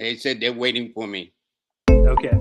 They said they're waiting for me. Okay.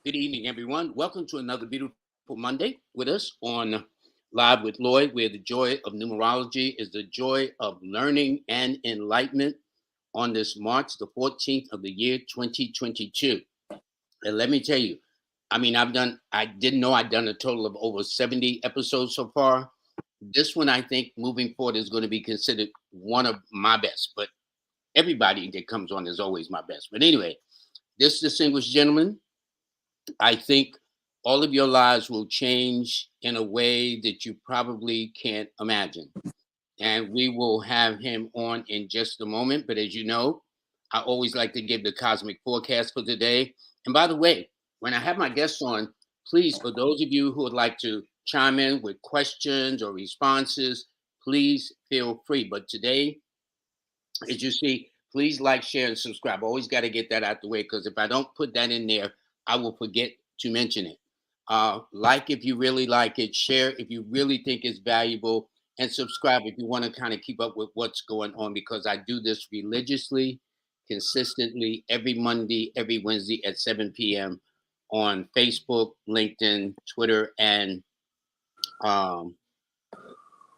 Good evening, everyone. Welcome to another beautiful Monday with us on Live with Lloyd, where the joy of numerology is the joy of learning and enlightenment on this March the 14th of the year 2022. And let me tell you, I didn't know I'd done a total of over 70 episodes so far. This one, I think, moving forward is going to be considered one of my best, but everybody that comes on is always my best. But anyway, this distinguished gentleman, I think all of your lives will change in a way that you probably can't imagine. And we will have him on in just a moment. But as you know, I always like to give the cosmic forecast for today. And by the way, when I have my guests on, please, for those of you who would like to chime in with questions or responses, please feel free. But today, as you see, please like, share, and subscribe. I always got to get that out the way because if I don't put that in there, I will forget to mention it. Like if you really like it, share if you really think it's valuable, and subscribe if you want to kind of keep up with what's going on because I do this religiously, consistently every Monday, every Wednesday at 7 p.m. on Facebook, LinkedIn, Twitter, and um,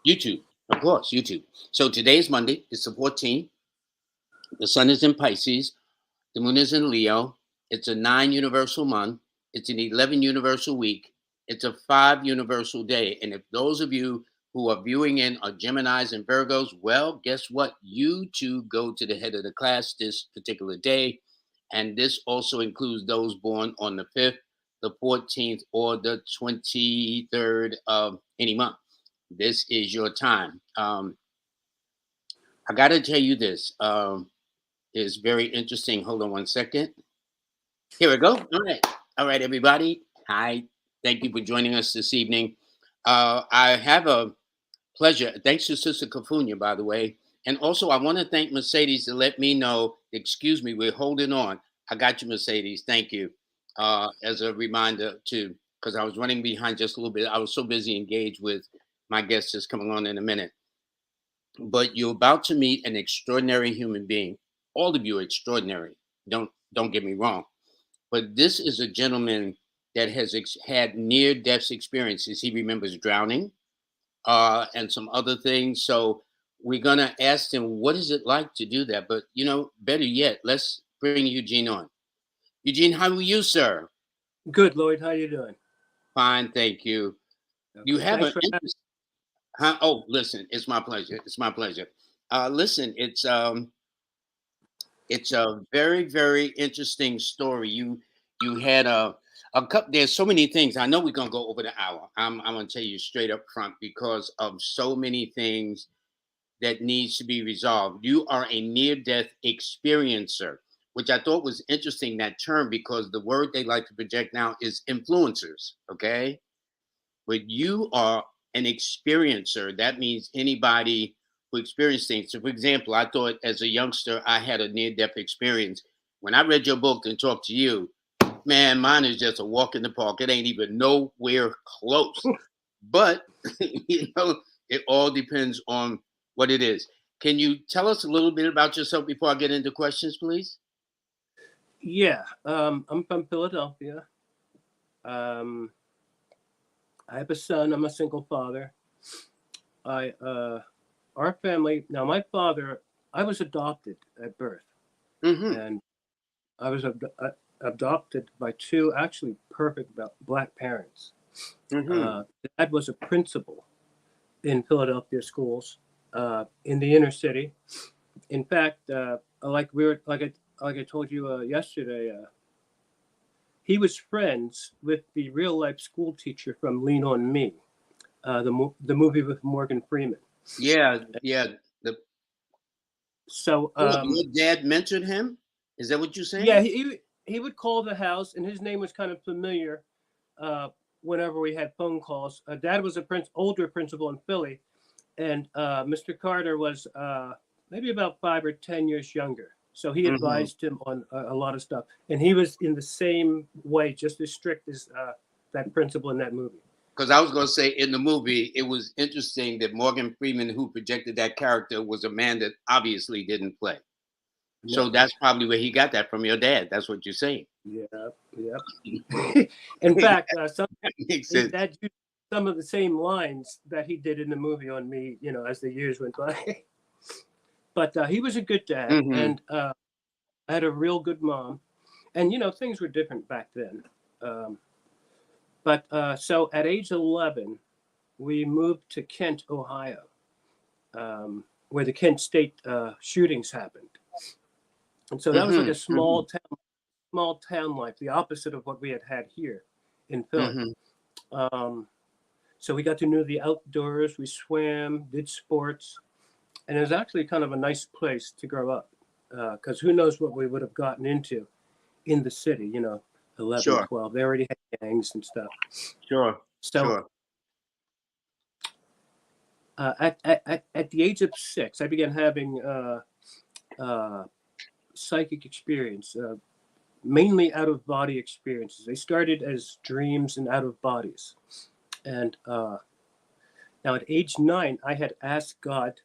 YouTube. Of course, YouTube. So today's Monday. It's the 14th. The sun is in Pisces. The moon is in Leo. It's a 9 universal month. It's an 11 universal week. It's a 5 universal day. And if those of you who are viewing in are Geminis and Virgos, well, guess what? You too go to the head of the class this particular day. And this also includes those born on the 5th, the 14th, or the 23rd of any month. This is your time. I got to tell you this. Is very interesting. Hold on one second. Here we go. All right. All right, everybody. Hi. Thank you for joining us this evening. I have a pleasure. Thanks to Sister Kafunya, by the way. And also, I want to thank Mercedes to let me know, excuse me, we're holding on. I got you, Mercedes. Thank you. As a reminder, too, because I was running behind just a little bit. I was so busy engaged with my guest just coming on in a minute. But you're about to meet an extraordinary human being. All of you are extraordinary. Don't get me wrong. But this is a gentleman that has had near-death experiences. He remembers drowning and some other things. So we're gonna ask him, what is it like to do that? But better yet, let's bring Eugene on. Eugene, how are you, sir? Good, Lloyd. How you doing? Fine, thank you. Okay. You have Thanks an for having. interest. Huh? Oh, listen, it's my pleasure. It's my pleasure. Listen, it's a very, very interesting story. You had a couple. There's so many things. I know we're gonna go over the hour. I'm gonna tell you straight up front because of so many things that needs to be resolved. You are a near-death experiencer, which I thought was interesting that term because the word they like to project now is influencers. Okay, but you are an experiencer. That means anybody who experienced things. So, for example, I thought as a youngster, I had a near death experience. When I read your book and talked to you, man, mine is just a walk in the park. It ain't even nowhere close. But, it all depends on what it is. Can you tell us a little bit about yourself before I get into questions, please? Yeah, I'm from Philadelphia. Um, I have a son. I'm a single father. Our family. Now, my father. I was adopted at birth. And I was adopted by two actually perfect black parents. Dad was a principal in Philadelphia schools in the inner city. In fact, like I told you yesterday, he was friends with the real life school teacher from Lean on Me, the movie with Morgan Freeman. Yeah, yeah. So Your dad mentored him? Is that what you're saying? yeah, he would call the house, and his name was kind of familiar whenever we had phone calls. Dad was a older principal in Philly, and Mr. Carter was maybe about 5 or 10 years younger. So he advised him on a lot of stuff, and he was in the same way, just as strict as that principal in that movie. Because I was going to say, in the movie, it was interesting that Morgan Freeman, who projected that character, was a man that obviously didn't play. Yeah. So that's probably where he got that from your dad. That's what you're saying. Yeah. In fact, Makes sense. Dad used some of the same lines that he did in the movie on me, as the years went by. But he was a good dad, and I had a real good mom. And, things were different back then. But so at age 11, we moved to Kent, Ohio, where the Kent State shootings happened. And so that was like a small town life, the opposite of what we had here in Philly. So we got to know the outdoors. We swam, did sports, and it was actually kind of a nice place to grow up, because who knows what we would have gotten into in the city, 11, Sure. 12. They already had gangs and stuff. Sure. So at the age of 6, I began having psychic experience, mainly out-of-body experiences. They started as dreams and out-of-bodies. And now at age 9, I had asked God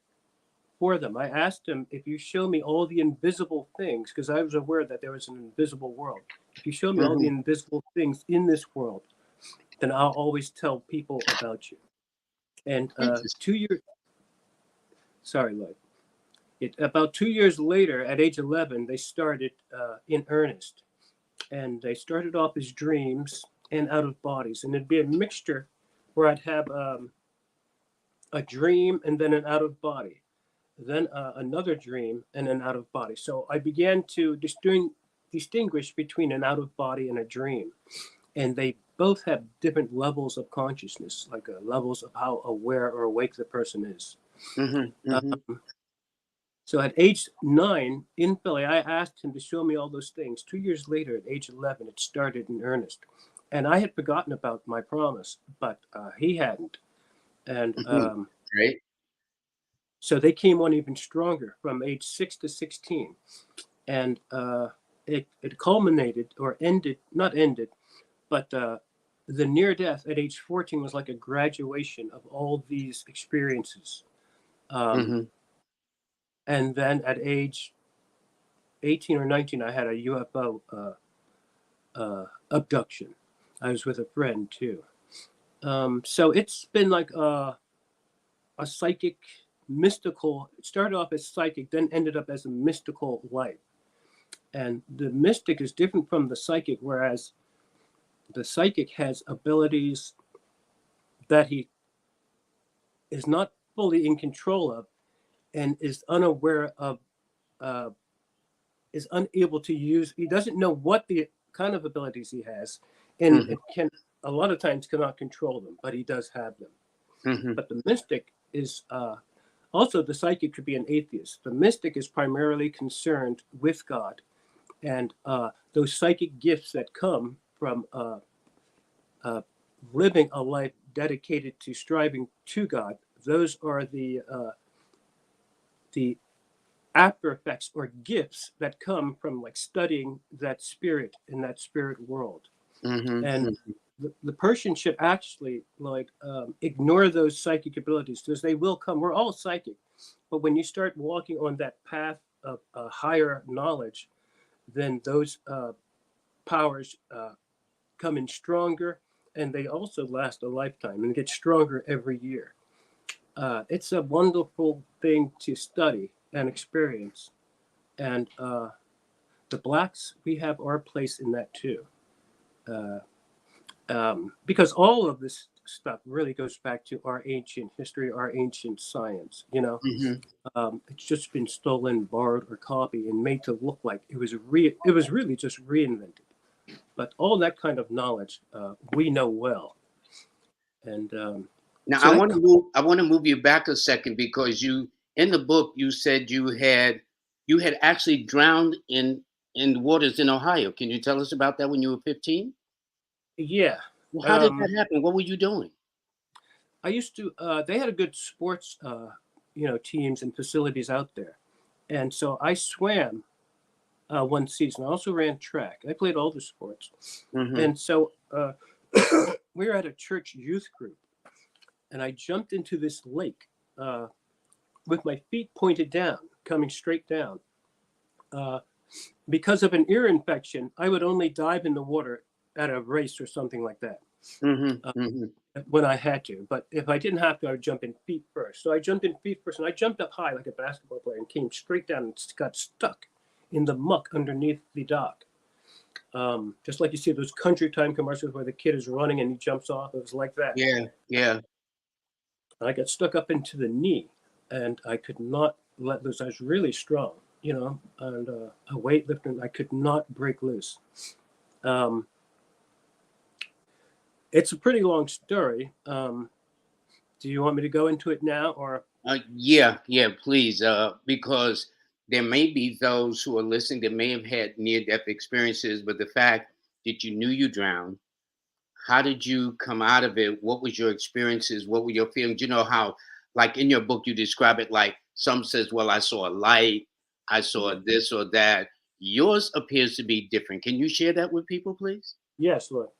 for them. I asked him, if you show me all the invisible things, because I was aware that there was an invisible world. If you show me all the invisible things in this world, then I'll always tell people about you. And 2 years, sorry, Lloyd. About 2 years later, at age 11, they started in earnest. And they started off as dreams and out of bodies. And it'd be a mixture where I'd have a dream and then an out of body, then another dream and an out of body. So I began to distinguish between an out of body and a dream. And they both have different levels of consciousness, like levels of how aware or awake the person is. So at age 9 in Philly, I asked him to show me all those things. 2 years later, at age 11, it started in earnest. And I had forgotten about my promise, but he hadn't. And Great. So they came on even stronger from age 6 to 16. And it culminated, or not ended, but the near death at age 14 was like a graduation of all these experiences. And then at age 18 or 19, I had a UFO abduction. I was with a friend too. So it's been like a psychic, mystical. It started off as psychic, then ended up as a mystical life. And the mystic is different from the psychic, whereas the psychic has abilities that he is not fully in control of, and is unaware of, is unable to use. He doesn't know what the kind of abilities he has, and it can a lot of times cannot control them, but he does have them. But the mystic is also, the psychic could be an atheist. The mystic is primarily concerned with God, and those psychic gifts that come from living a life dedicated to striving to God. Those are the after effects or gifts that come from like studying that spirit in that spirit world. And the person should actually like ignore those psychic abilities, because they will come. We're all psychic, but when you start walking on that path of higher knowledge, then those powers come in stronger, and they also last a lifetime and get stronger every year. It's a wonderful thing to study and experience. And the blacks, we have our place in that too. Uh, because all of this stuff really goes back to our ancient history, our ancient science. Hmm. It's just been stolen, borrowed, or copied and made to look like it was it was really just reinvented. But all that kind of knowledge we know well, and Now so that I want to move you back a second because you in the book you said you had actually drowned in the waters in Ohio. Can you tell us about that when you were 15? yeah. Well, how did Um, that happen? What were you doing? I used to. They had a good sports, teams and facilities out there, and so I swam one season. I also ran track. I played all the sports, Hmm. and so we were at a church youth group, and I jumped into this lake with my feet pointed down, coming straight down. Uh, because of an ear infection, I would only dive in the water at a race or something like that. Hmm. Uh, Hmm. when I had to, but if I didn't have to, I would jump in feet first. So I jumped in feet first, and I jumped up high like a basketball player and came straight down and got stuck in the muck underneath the dock. Just like you see those country time commercials where the kid is running and he jumps off. It was like that. Yeah, yeah. I got stuck up into the knee, and I could not let loose. I was really strong, and a weightlifter, and I could not break loose. Um, it's a pretty long story. Do you want me to go into it now, or Yeah, yeah, please. Because there may be those who are listening that may have had near death experiences, but the fact that you knew you drowned, how did you come out of it? What was your experiences? What were your feelings? You know how, like in your book, you describe it like some says, "Well, I saw a light, I saw yeah. this or that." Yours appears to be different. Can you share that with people, please? Yes, look.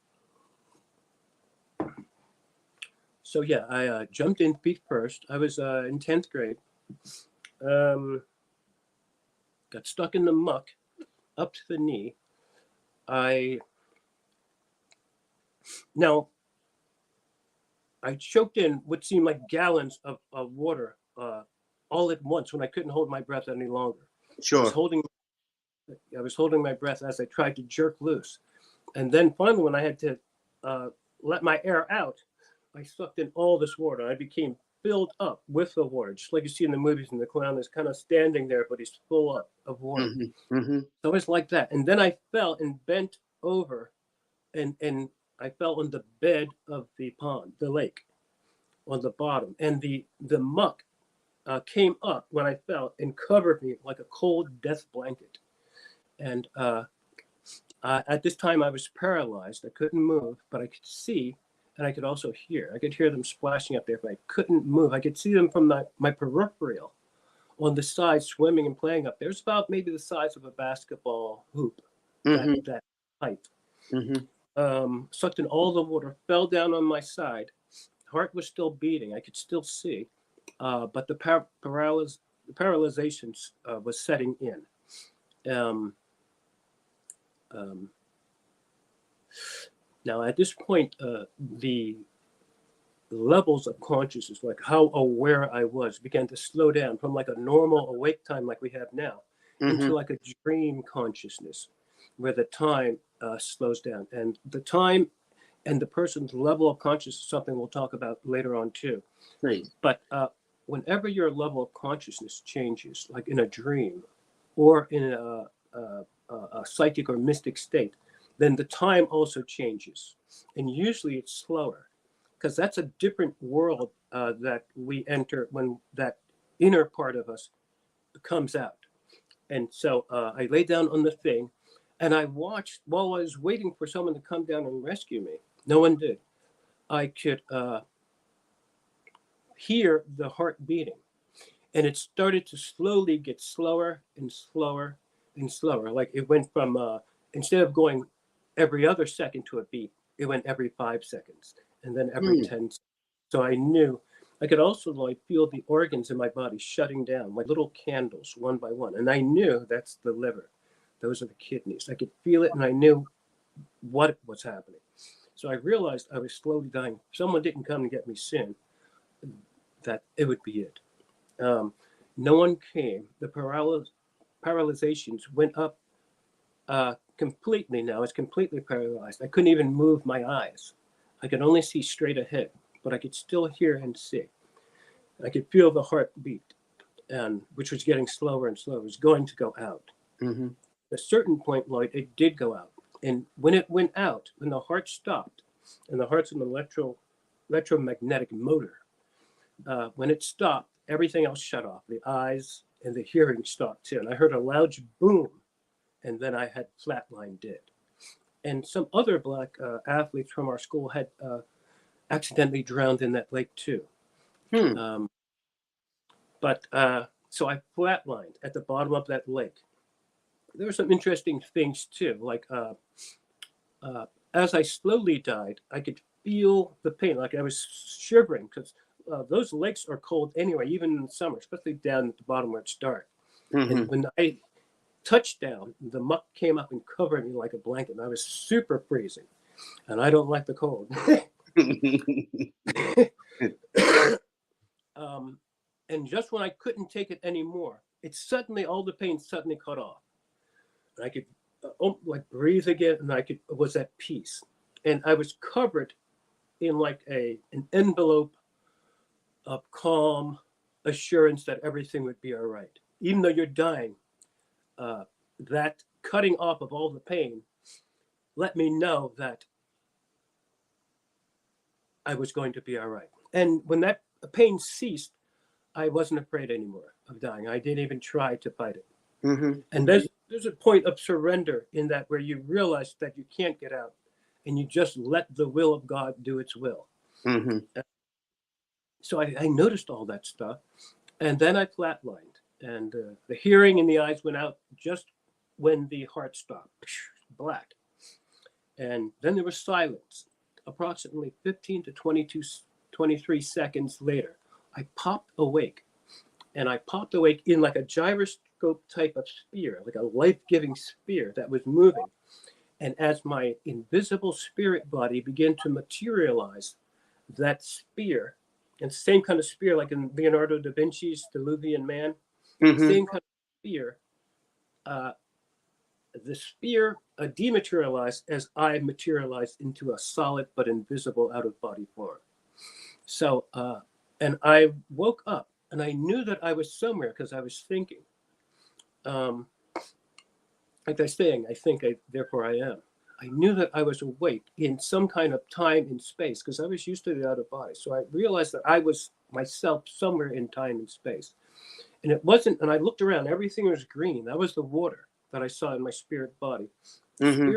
So yeah, I jumped in feet first. I was in 10th grade. Um, got stuck in the muck up to the knee. I now I choked in what seemed like gallons of water all at once when I couldn't hold my breath any longer. I was Sure. holding I was holding my breath as I tried to jerk loose, and then finally, when I had to uh, let my air out, I sucked in all this water. I became filled up with the water, just like you see in the movies. And the clown is kind of standing there, but he's full up of water. Hmm. Hmm. So it's like that. And then I fell and bent over, and I fell on the bed of the pond, the lake, on the bottom, and the muck came up when I fell and covered me like a cold death blanket. And at this time, I was paralyzed. I couldn't move, but I could see and I could also hear. I could hear them splashing up there, but I couldn't move. I could see them from my peripheral on the side, swimming and playing up there. It's about maybe the size of a basketball hoop, Hmm. that height. Hmm. Sucked in all the water, fell down on my side. Heart was still beating. I could still see, but the paralyzation was setting in. Um, um, Now, at this point, the levels of consciousness, like how aware I was, began to slow down from like a normal awake time like we have now Hmm. into like a dream consciousness where the time slows down. And the time and the person's level of consciousness is something we'll talk about later on too. Please. But whenever your level of consciousness changes, like in a dream or in a psychic or mystic state, then the time also changes. And usually it's slower because that's a different world that we enter when that inner part of us comes out. And so I lay down on the thing and I watched while I was waiting for someone to come down and rescue me. No one did. I could hear the heart beating, and it started to slowly get slower and slower and slower. Like it went from instead of going every other second to a beat, it went every 5 seconds, and then every Mm. 10. So I knew. I could also like feel the organs in my body shutting down like little candles one by one, and I knew that's the liver. Those are the kidneys. I could feel it, and I knew what was happening. So I realized I was slowly dying. If someone didn't come and get me soon, that it would be it. Um, no one came. The paralyzations went up completely now. I was completely paralyzed. I couldn't even move my eyes. I could only see straight ahead, but I could still hear and see. I could feel the heartbeat, and which was getting slower and slower. It was going to go out. Mm-hmm. At a certain point, Lloyd, it did go out. And when it went out, when the heart stopped, and the heart's an electromagnetic motor, when it stopped, everything else shut off. The eyes and the hearing stopped too. And I heard a loud boom, and then I had flatlined dead. And some other black athletes from our school had accidentally drowned in that lake too. Hmm. So I flatlined at the bottom of that lake. There were some interesting things too, like as I slowly died, I could feel the pain, like I was shivering, because those lakes are cold anyway, even in the summer, especially down at the bottom where it's dark. Mm-hmm. And when I touched down, the muck came up and covered me like a blanket, and I was super freezing, and I don't like the cold. And just when I couldn't take it anymore, all the pain suddenly cut off. And I could like breathe again, and was at peace. And I was covered in like an envelope of calm assurance that everything would be all right. Even though you're dying, that cutting off of all the pain let me know that I was going to be all right. And when that pain ceased, I wasn't afraid anymore of dying. I didn't even try to fight it. Mm-hmm. And there's a point of surrender in that, where you realize that you can't get out, and you just let the will of God do its will. Mm-hmm. So I noticed all that stuff, and then I flatlined, and the hearing in the eyes went out just when the heart stopped, black. And then there was silence. Approximately 15 to 23 seconds later, I popped awake, and I popped awake in like a gyroscope type of sphere, like a life-giving sphere that was moving. And as my invisible spirit body began to materialize, that sphere, and same kind of sphere like in Leonardo da Vinci's Diluvian Man, Mm-hmm. same kind of sphere, the sphere dematerialized as I materialized into a solid but invisible out-of-body form. So, and I woke up, and I knew that I was somewhere because I was thinking. Like I was saying, I think, therefore I am. I knew that I was awake in some kind of time and space because I was used to the out-of-body. So I realized that I was myself somewhere in time and space. And it wasn't, and I looked around, everything was green. That was the water that I saw in my spirit body. Mm-hmm.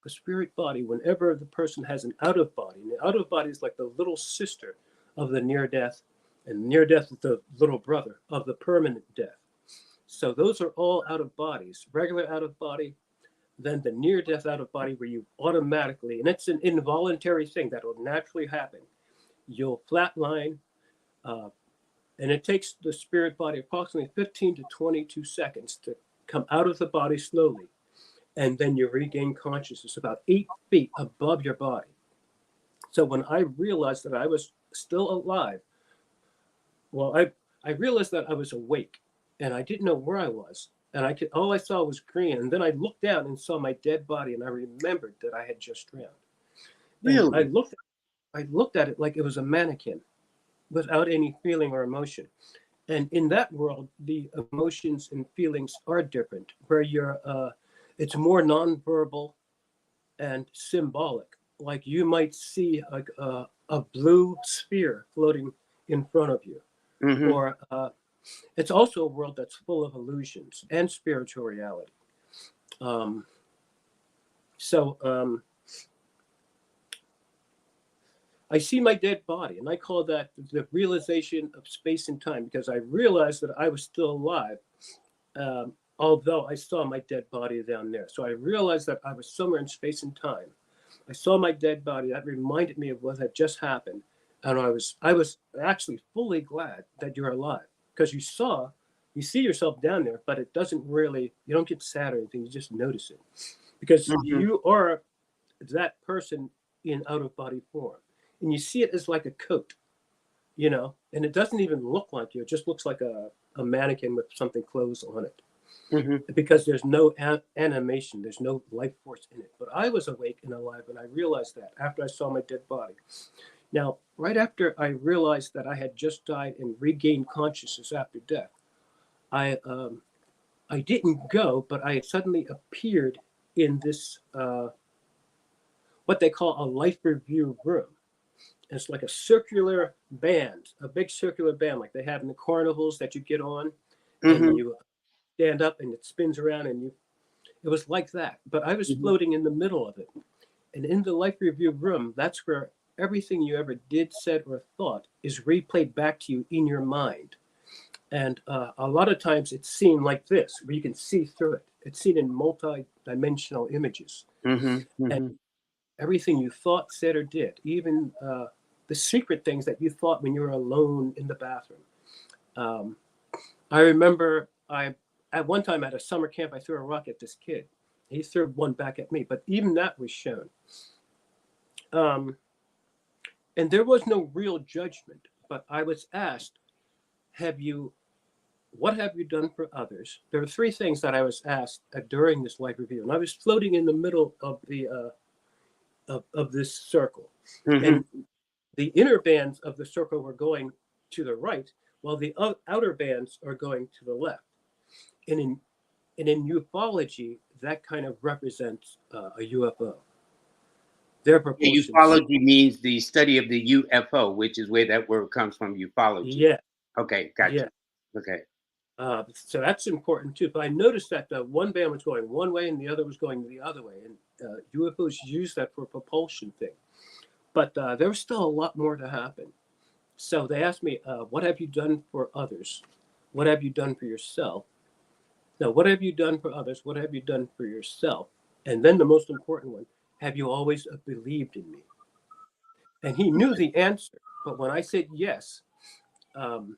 The spirit body, whenever the person has an out-of-body, and the out-of-body is like the little sister of the near death, and near death is the little brother of the permanent death. So those are all out of bodies, regular out of body, then the near death out of body, where you automatically, and it's an involuntary thing that will naturally happen. You'll flatline, and it takes the spirit body approximately 15 to 22 seconds to come out of the body slowly. And then you regain consciousness about 8 feet above your body. So when I realized that I was still alive, well, I realized that I was awake, and I didn't know where I was. And all I saw was green. And then I looked down and saw my dead body, and I remembered that I had just drowned. Really? And I looked at it like it was a mannequin without any feeling or emotion. And in that world, the emotions and feelings are different, where it's more nonverbal and symbolic. Like you might see a blue sphere floating in front of you, Mm-hmm. or it's also a world that's full of illusions and spiritual reality. So I see my dead body, and I call that the realization of space and time, because I realized that I was still alive, although I saw my dead body down there. So I realized that I was somewhere in space and time. I saw my dead body. That reminded me of what had just happened. And I was actually fully glad that you're alive, because you see yourself down there, but it doesn't really, you don't get sad or anything. You just notice it, because Mm-hmm. you are that person in out-of-body form. And you see it as like a coat, and it doesn't even look like you. It just looks like a mannequin with something closed on it. Hmm. because there's no animation, there's no life force in it. But I was awake and alive, and I realized that after I saw my dead body. Now, right after I realized that I had just died and regained consciousness after death, I I didn't go, but I suddenly appeared in this what they call a life review room. It's like a circular band, a big circular band like they have in the carnivals that you get on, and Hmm. you stand up and it spins around, and you. It was like that, but I was Hmm. floating in the middle of it. And in the life review room, that's where everything you ever did, said, or thought is replayed back to you in your mind. And a lot of times it's seen like this, where you can see through it. It's seen in multi-dimensional images. Hmm. And Hmm. everything you thought, said, or did, even the secret things that you thought when you were alone in the bathroom. Um, I remember at one time at a summer camp, I threw a rock at this kid. He threw one back at me, but even that was shown. Um, and there was no real judgment, but I was asked, have you, what have you done for others? There were three things that I was asked during this life review, and I was floating in the middle of the of this circle, Hmm. and the inner bands of the circle were going to the right, while the outer bands are going to the left. And in ufology, that kind of represents a UFO. Their proportions, Ufology means the study of the UFO, which is where that word comes from, ufology. yeah, Okay, yeah. gotcha. Okay. So that's important too. But I noticed that one band was going one way and the other was going the other way, and UFOs use that for a propulsion thing. But there was still a lot more to happen. So they asked me, "What have you done for others? What have you done for yourself?" Now, what have you done for others? What have you done for yourself? And then the most important one: have you always believed in me? And he knew the answer, but when I said yes, um,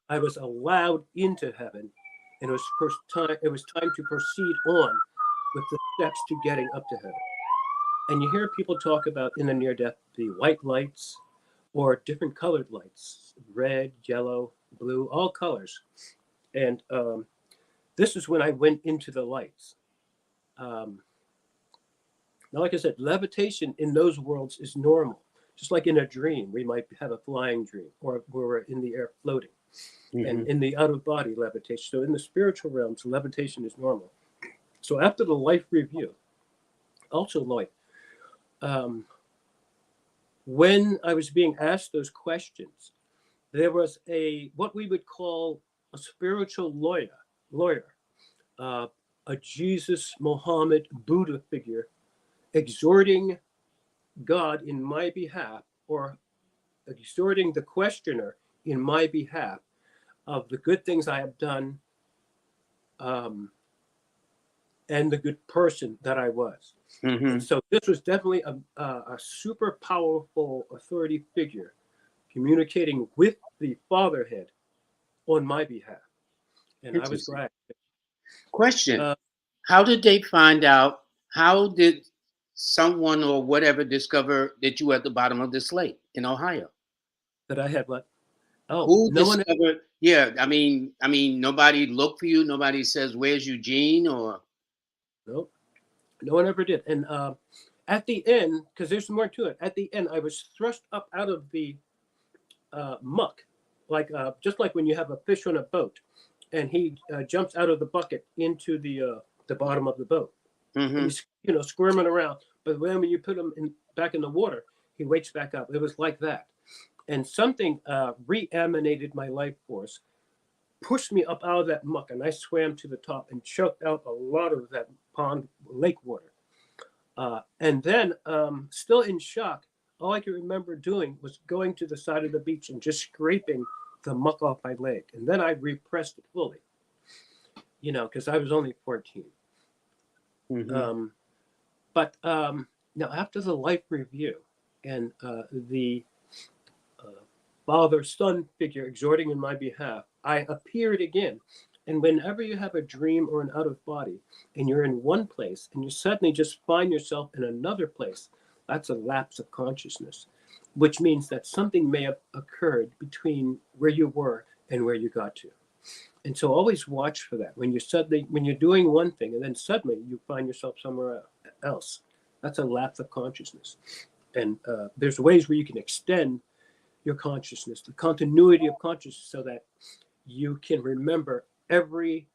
I was allowed into heaven, and it was time to proceed on with the steps to getting up to heaven. And you hear people talk about in the near death the white lights or different colored lights, red, yellow, blue, all colors. And this is when I went into the lights. Um, Now, like I said, levitation in those worlds is normal. Just like in a dream, we might have a flying dream or where we're in the air floating, and Hmm. in the out of body levitation. So in the spiritual realms, levitation is normal. So after the life review, also Lloyd, um, when I was being asked those questions, there was a what we would call a spiritual lawyer, uh, a Jesus, Muhammad, Buddha figure, exhorting God in my behalf, or exhorting the questioner in my behalf of the good things I have done, um, and the good person that I was. And Hmm. so this was definitely a super powerful authority figure communicating with the fatherhead on my behalf. And I was Interesting. glad. Question. Uh, How did they find out? How did someone or whatever discover that you were at the bottom of this lake in Ohio? that I had what? Oh, Who no one, discovered? Yeah, I mean, nobody looked for you. Nobody says, "Where's Eugene?" Or no, no one ever did. And at the end, because there's more to it, at the end, I was thrust up out of the muck, like just like when you have a fish on a boat, and he jumps out of the bucket into the bottom of the boat, and hmm. he's squirming around. But when you put him back in the water, he wakes back up. It was like that, and something reanimated my life force, pushed me up out of that muck, and I swam to the top and choked out a lot of that pond lake water. And then, still in shock, all I could remember doing was going to the side of the beach and just scraping the muck off my leg. And then I repressed it fully, because I was only 14. Hmm. Um, but now, after the life review and the uh, father son figure exhorting in my behalf, I appeared again. And whenever you have a dream or an out of body and you're in one place and you suddenly just find yourself in another place, that's a lapse of consciousness, which means that something may have occurred between where you were and where you got to. And so always watch for that. When you're doing one thing and then suddenly you find yourself somewhere else, that's a lapse of consciousness. And there's ways where you can extend your consciousness, the continuity of consciousness, so that you can remember every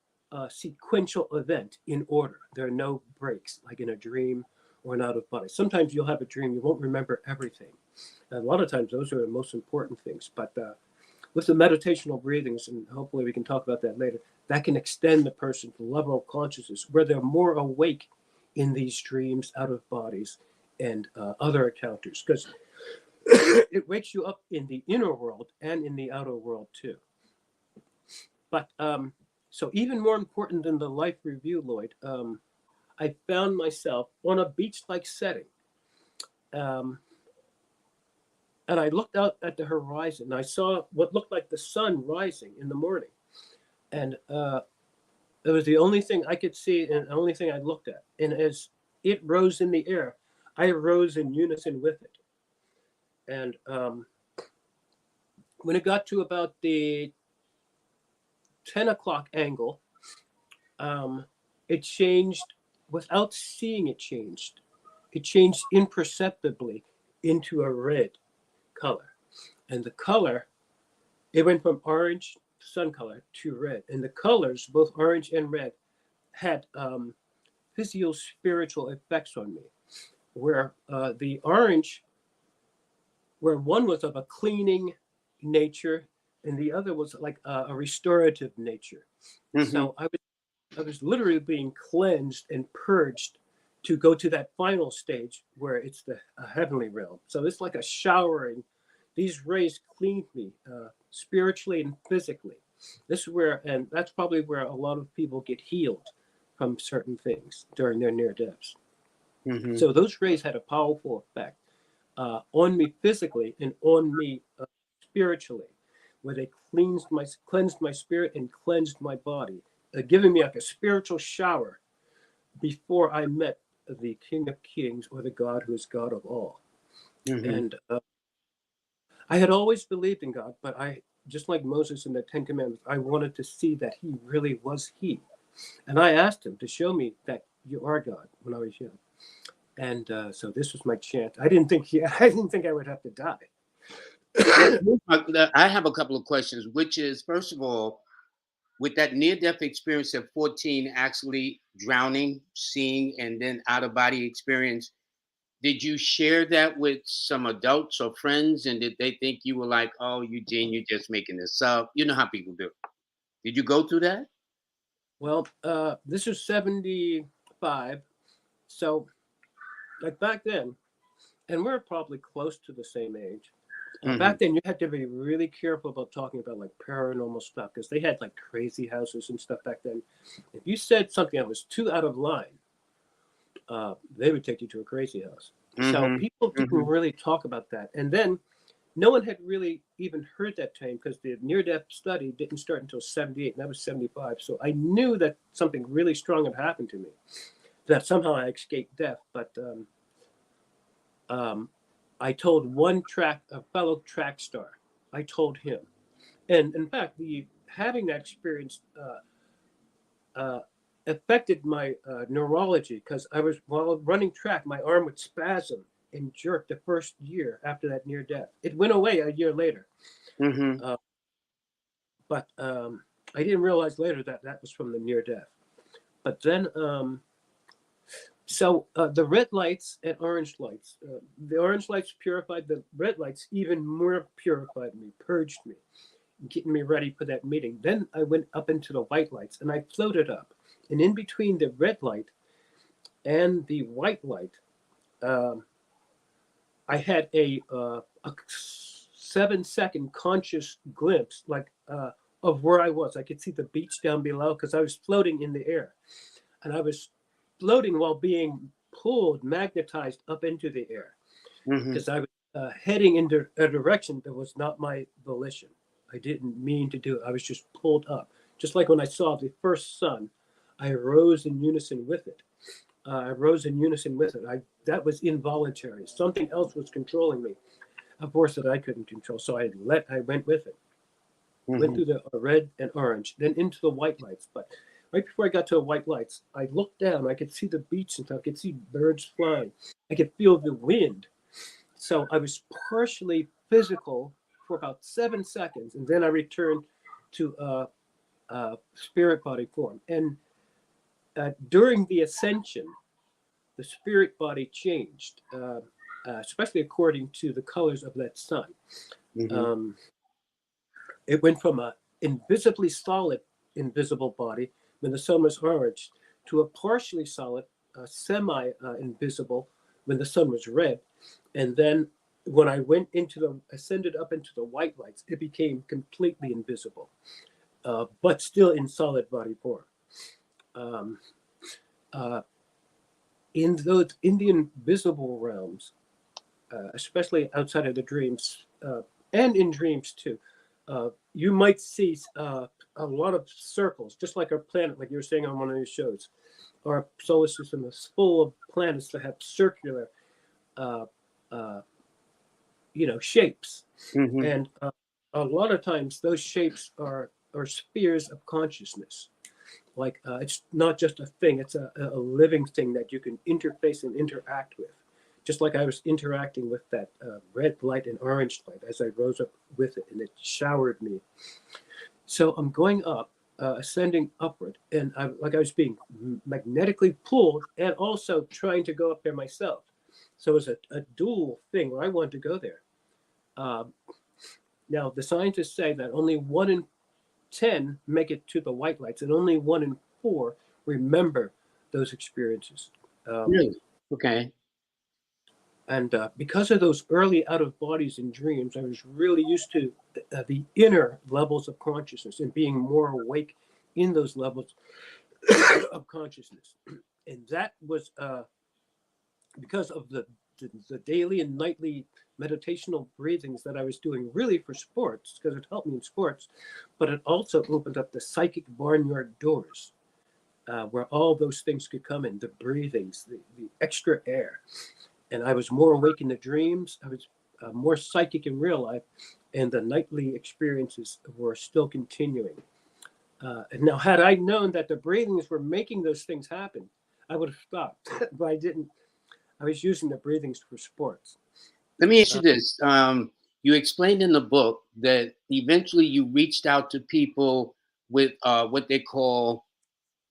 sequential event in order. There are no breaks, like in a dream or an out of body. Sometimes you'll have a dream, you won't remember everything. And a lot of times those are the most important things. But with the meditational breathings, and hopefully we can talk about that later, that can extend the person to the level of consciousness where they're more awake in these dreams, out of bodies, and other encounters. Because it wakes you up in the inner world and in the outer world too. But so even more important than the life review, Lloyd, I found myself on a beach-like setting. And I looked out at the horizon and I saw what looked like the sun rising in the morning. And it was the only thing I could see and the only thing I looked at. And as it rose in the air, I rose in unison with it. And when it got to about the 10 o'clock angle, it changed without seeing it changed. It changed imperceptibly into a red color. And the color, it went from orange, sun color, to red. And the colors, both orange and red, had physio-spiritual effects on me. Where the orange, where one was of a cleaning nature and the other was like a restorative nature. Mm-hmm. So I was literally being cleansed and purged to go to that final stage where it's the heavenly realm. So it's like a showering. These rays cleaned me spiritually and physically. This is where, and that's probably where a lot of people get healed from certain things during their near deaths. Mm-hmm. So those rays had a powerful effect on me physically and on me spiritually, where they cleansed my spirit and cleansed my body, giving me like a spiritual shower before I met the King of Kings, or the God who is God of all. Mm-hmm. And I had always believed in God, but I, just like Moses in the Ten Commandments, I wanted to see that he really was he. And I asked him to show me that you are God when I was young. And so this was my chance. I didn't think I would have to die. I have a couple of questions, which is, first of all, with that near-death experience at 14, actually drowning, seeing, and then out-of-body experience, did you share that with some adults or friends? And did they think you were like, oh, Eugene, you're just making this up? You know how people do. Did you go through that? Well, this is 75. So like back then, and we're probably close to the same age. Mm-hmm. Back then, you had to be really careful about talking about like paranormal stuff, because they had like crazy houses and stuff back then. If you said something that was too out of line, they would take you to a crazy house. Mm-hmm. So people didn't really talk about that. And then no one had really even heard that term, because the near-death study didn't start until 78, and that was 75. So I knew that something really strong had happened to me, that somehow I escaped death. But I told a fellow track star, I told him. And in fact, having that experience affected my neurology, because while running track, my arm would spasm and jerk the first year after that near death. It went away a year later. Mm-hmm. But I didn't realize later that was from the near death. But then, so the red lights and orange lights, the orange lights purified, the red lights even more purified me, purged me, getting me ready for that meeting. Then I went up into the white lights and I floated up. And in between the red light and the white light, I had a 7-second conscious glimpse, like of where I was. I could see the beach down below, because I was floating in the air. And I was floating while being pulled, magnetized up into the air, because I was heading into a direction that was not my volition. I didn't mean to do it. I was just pulled up. Just like when I saw the first sun, I rose in unison with it. That was involuntary. Something else was controlling me, a force that I couldn't control. So I went with it. Went Hmm. through the red and orange, then into the white lights. But right before I got to the white lights, I looked down. I could see the beach and stuff. I could see birds flying. I could feel the wind. So I was partially physical for about 7 seconds, and then I returned to spirit body form. And during the ascension, the spirit body changed, especially according to the colors of that sun. Hmm. Um, it went from a invisibly solid, invisible body when the sun was orange to a partially solid, semi-invisible when the sun was red. And then when I went into ascended up into the white lights, it became completely invisible, but still in solid body form. Um, uh, in the invisible realms, especially outside of the dreams, and in dreams too, you might see a lot of circles, just like our planet, like you were saying on one of your shows. Our solar system is full of planets that have circular, uh, uh, shapes, Hmm. and a lot of times those shapes are spheres of consciousness. Like it's not just a thing; it's a living thing that you can interface and interact with. Just like I was interacting with that red light and orange light as I rose up with it, and it showered me. So I'm going up, ascending upward, and like I was being magnetically pulled, and also trying to go up there myself. So it was a dual thing where I wanted to go there. Um, Now the scientists say that only 1 in 10 make it to the white lights, and only 1 in 4 remember those experiences. Um, Really? Okay. and because of those early out of bodies and dreams, I was really used to the inner levels of consciousness and being more awake in those levels of consciousness. And that was because of the daily and nightly meditational breathings that I was doing, really for sports, because it helped me in sports, but it also opened up the psychic barnyard doors, where all those things could come in, the breathings, the extra air. And I was more awake in the dreams. I was more psychic in real life, and the nightly experiences were still continuing. And now, had I known that the breathings were making those things happen, I would have stopped, but I didn't. I was using the breathings for sports. Let me ask you Uh, this. You explained in the book that eventually you reached out to people with what they call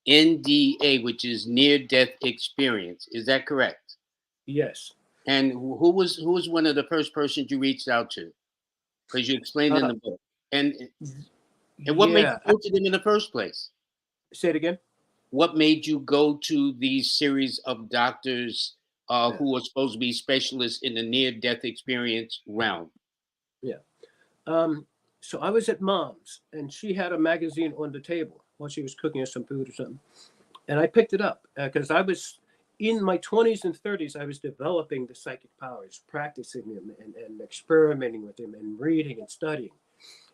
NDA, which is near death experience. Is that correct? yes. And who was one of the first persons you reached out to? Because you explained in Uh, the book. And what made yeah. you go to them in the first place? Say it again. What made you go to these series of doctors Yeah. who are supposed to be specialists in the near death experience realm? Yeah. Um, so I was at mom's, and she had a magazine on the table while she was cooking us some food or something. And I picked it up because I was in my 20s and 30s. I was developing the psychic powers, practicing them and experimenting with them and reading and studying,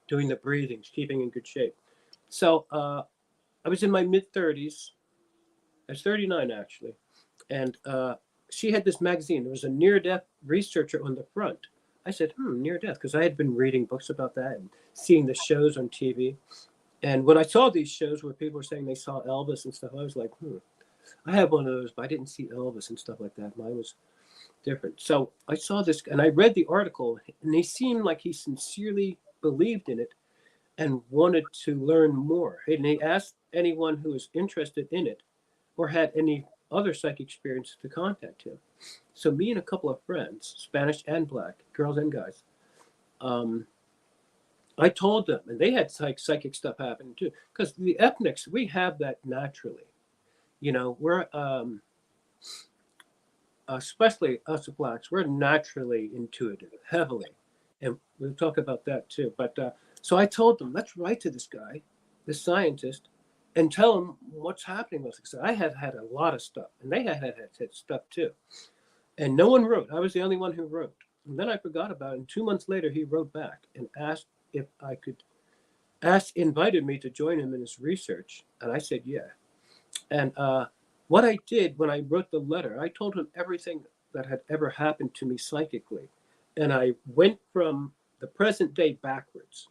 doing the breathings, keeping in good shape. So I was in my mid 30s. I was 39 actually. And she had this magazine. There was a near death researcher on the front. I said, near death, because I had been reading books about that and seeing the shows on TV. And when I saw these shows where people were saying they saw Elvis and stuff, I was like, I have one of those, but I didn't see Elvis and stuff like that. Mine was different. So I saw this and I read the article, and he seemed like he sincerely believed in it and wanted to learn more. And he asked anyone who was interested in it or had any other psychic experience to contact him. So me and a couple of friends, Spanish and black, girls and guys, um, I told them, and they had psychic stuff happening too. Because the ethnics, we have that naturally. We're especially us blacks, we're naturally intuitive, heavily, and we'll talk about that too. But so I told them, let's write to this guy, this scientist, and tell him what's happening with it. So I had had a lot of stuff, and they had stuff too, and no one wrote. I was the only one who wrote. And then I forgot about it. And 2 months later, he wrote back and asked if I could. Invited me to join him in his research, and I said yeah. And what I did when I wrote the letter, I told him everything that had ever happened to me psychically. And I went from the present day backwards.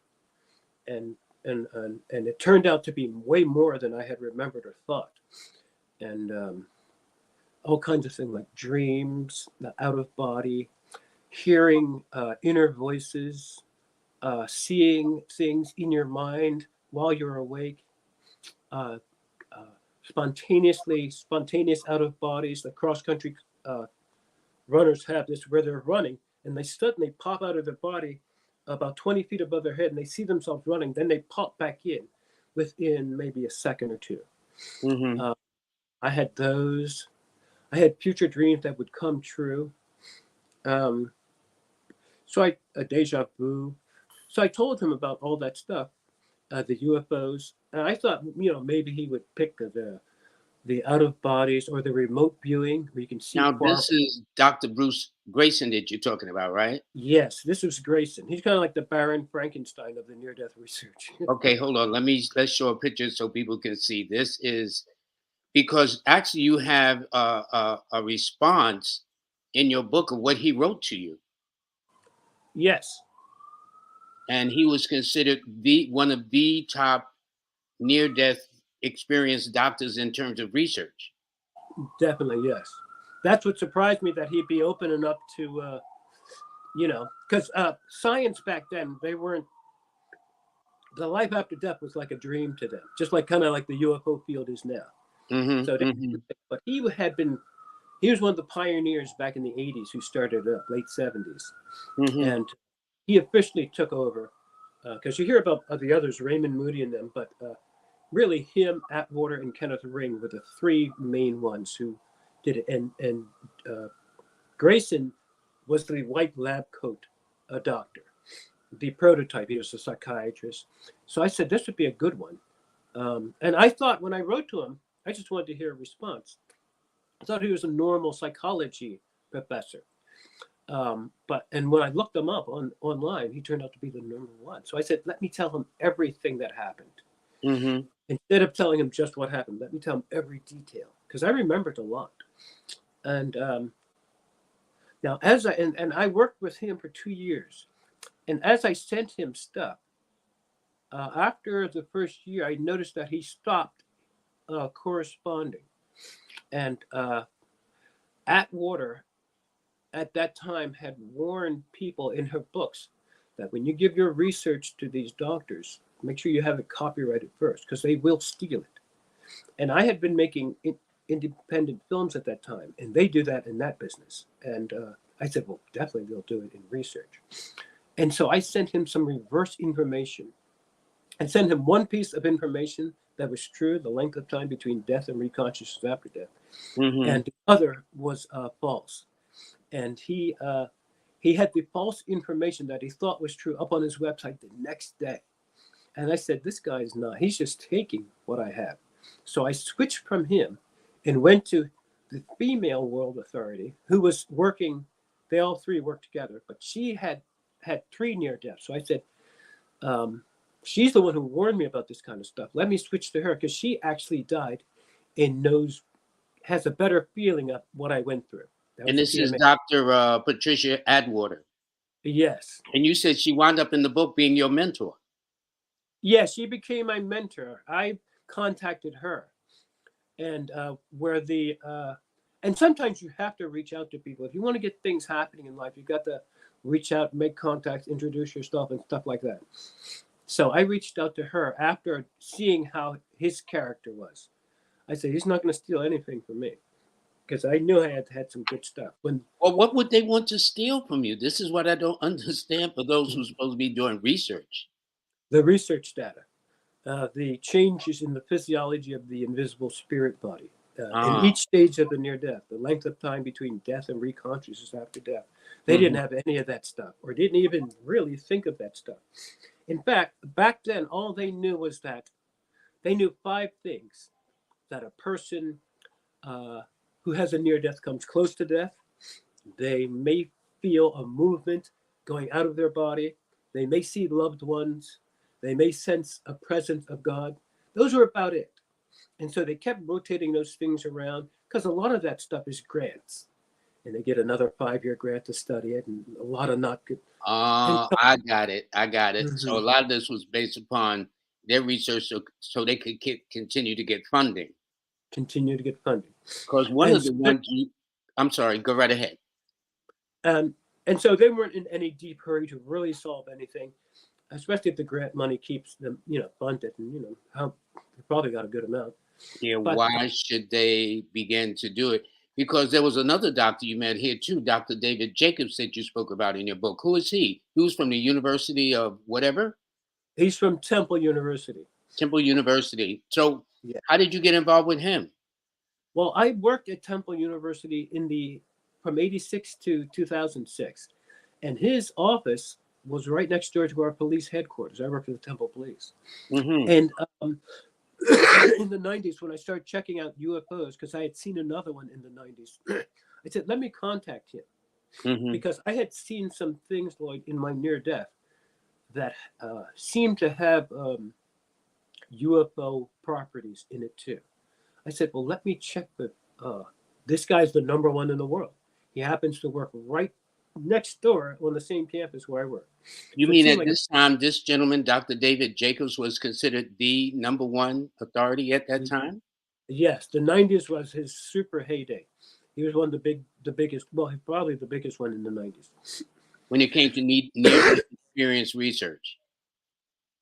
and it turned out to be way more than I had remembered or thought. And all kinds of things like dreams, the out of body, hearing inner voices, seeing things in your mind while you're awake, uh, spontaneous out of bodies. The cross country runners have this where they're running and they suddenly pop out of their body about 20 feet above their head and they see themselves running. Then they pop back in within maybe a second or two. Mm-hmm. I had those. I had future dreams that would come true. Um, a deja vu. So I told him about all that stuff, the UFOs. And I thought, maybe he would pick the out of bodies or the remote viewing where you can see Now, far. this is Dr. Bruce Grayson that you're talking about, right? Yes, this was Grayson. He's kind of like the Baron Frankenstein of the near-death research. Okay, hold on. Let's show a picture so people can see. This is because actually you have a response in your book of what he wrote to you, Yes, and he was considered the one of the top near-death experienced doctors in terms of research. definitely, yes. That's what surprised me, that he'd be open enough to, because science back then, they weren't, the life after death was like a dream to them, just like kind of like the UFO field is now. Mm-hmm, So, mm-hmm, but he was one of the pioneers back in the 80s who started up, late 70s. mm-hmm. And he officially took over, because you hear about the others, Raymond Moody and them, but really him, Atwater, and Kenneth Ring were the three main ones who did it. And Grayson was the white lab coat doctor, the prototype. He was a psychiatrist. So I said, this would be a good one. And I thought when I wrote to him, I just wanted to hear a response. I thought he was a normal psychology professor. And when I looked him up online, he turned out to be the number one. So I said, let me tell him everything that happened. Mm-hmm. Instead of telling him just what happened, let me tell him every detail, because I remembered a lot. And now, and I worked with him for 2 years, and as I sent him stuff, after the first year, I noticed that he stopped corresponding. And Atwater, at that time, had warned people in her books that when you give your research to these doctors, make sure you have it copyrighted first, because they will steal it. And I had been making independent films at that time, and they do that in that business. And I said, well, definitely they'll do it in research. And so I sent him some reverse information. I sent him one piece of information that was true, the length of time between death and reconsciousness after death, Mm-hmm. and the other was false. And he had the false information that he thought was true up on his website the next day. And I said, this guy's not. He's just taking what I have. So I switched from him and went to the Female World Authority, who was working. They all three worked together, but she had 3 near deaths. So I said, she's the one who warned me about this kind of stuff. Let me switch to her, because she actually died and has a better feeling of what I went through. And this is Dr. Patricia Atwater. Yes. And you said she wound up in the book being your mentor. Yes, she became my mentor. I contacted her, and and sometimes you have to reach out to people if you want to get things happening in life. You got to reach out, make contacts, introduce yourself, and stuff like that. So I reached out to her after seeing how his character was. I said, he's not going to steal anything from me, because I knew I had some good stuff. Well, what would they want to steal from you? This is what I don't understand for those who are supposed to be doing research. The research data, the changes in the physiology of the invisible spirit body, in each stage of the near death, the length of time between death and reconsciousness after death. They didn't have any of that stuff, or didn't even really think of that stuff. In fact, back then, all they knew was that they knew 5 things that a person who has a near death comes close to death. They may feel a movement going out of their body. They may see loved ones. They may sense a presence of God. Those were about it. And so they kept rotating those things around, because a lot of that stuff is grants. and they get another 5-year grant to study it, and a lot of not good. I got it. I got it. So Mm-hmm. a lot of this was based upon their research, so they could continue to get funding. Continue to get funding. Because one And of the so, ones I'm sorry, go right ahead. um, and so they weren't in any deep hurry to really solve anything, especially if the grant money keeps them, funded, and how they probably got a good amount. Yeah, But why should they begin to do it? Because there was another doctor you met here too, Dr. David Jacobs, that you spoke about in your book. Who is he? Who's from the University of whatever? he's from Temple University. Temple University. So Yeah. how did you get involved with him? Well, I worked at Temple University from '86 to 2006, and his office was right next door to our police headquarters. I worked at the Temple Police, Mm-hmm. and in the '90s, when I started checking out UFOs, because I had seen another one in the '90s, I said, "Let me contact him," Mm-hmm. because I had seen some things, Lloyd, in my near death that seemed to have UFO properties in it too. I said, well, let me check with this guy's the number one in the world. He happens to work right next door on the same campus where I work. You So it mean seemed at like, this time, this gentleman, Dr. David Jacobs, was considered the number one authority at that time? yes, the '90s was his super heyday. He was one of the biggest, well, probably the biggest one in the '90s. When it came to near experience research.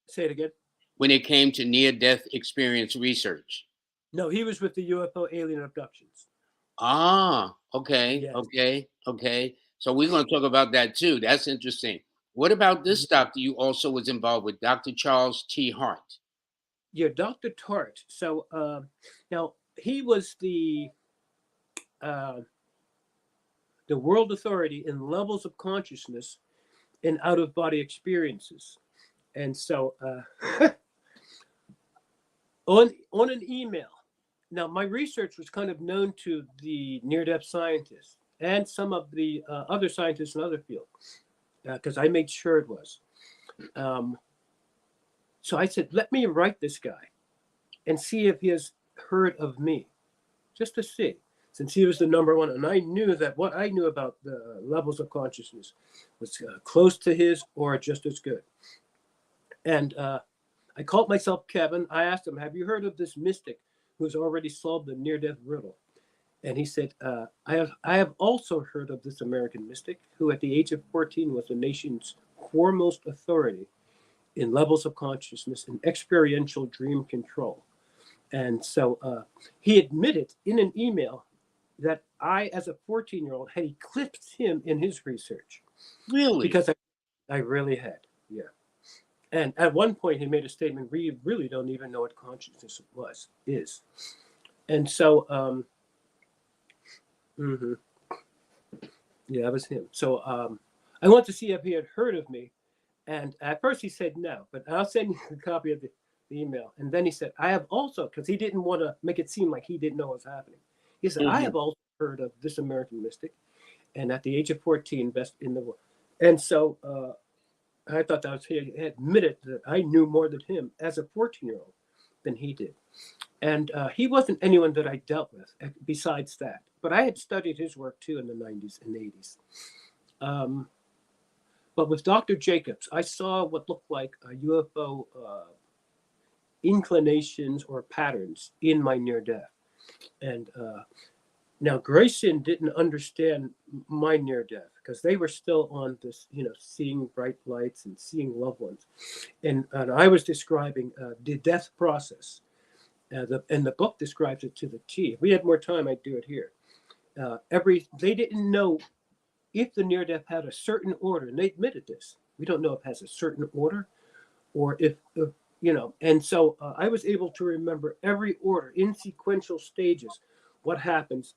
Say it again. When it came to near-death experience research. No, he was with the UFO alien abductions. Ah, okay, Yes. okay. So we're going to talk about that too. That's interesting. What about this doctor you also was involved with, Dr. Charles T. Hart? Yeah, Dr. Tart. So now he was uh, the world authority in levels of consciousness and out of body experiences. And so on an email, now my research was kind of known to the near-death scientists and some of the other scientists in other fields, because I made sure it was. So I said, let me write this guy and see if he has heard of me, just to see, since he was the number one. And I knew that what I knew about the levels of consciousness was close to his or just as good. And I called myself Kevin. I asked him, have you heard of this mystic who's already solved the near-death riddle? And he said, I have also heard of this American mystic who at the age of 14 was the nation's foremost authority in levels of consciousness and experiential dream control. And so he admitted in an email that I, as a 14-year-old, had eclipsed him in his research. Really? Because I really had, yeah. And at one point, he made a statement: "We really don't even know what consciousness is." And so, yeah, that was him. So I wanted to see if he had heard of me, and at first he said no, but I'll send you a copy of the email. And then he said, "I have also," because he didn't want to make it seem like he didn't know what was happening. He said, "I have also heard of this American mystic, and at the age of 14, best in the world." And so I thought that was, he admitted that I knew more than him as a 14-year-old than he did. And he wasn't anyone that I dealt with besides that. But I had studied his work too in the '90s and '80s. But with Dr. Jacobs, I saw what looked like a UFO inclinations or patterns in my near death. And now Grayson didn't understand my near death because they were still on this, seeing bright lights and seeing loved ones. And I was describing the death process. And the book describes it to the T. If we had more time, I'd do it here. They didn't know if the near death had a certain order, and they admitted this. We don't know if it has a certain order, or if And so I was able to remember every order in sequential stages, what happens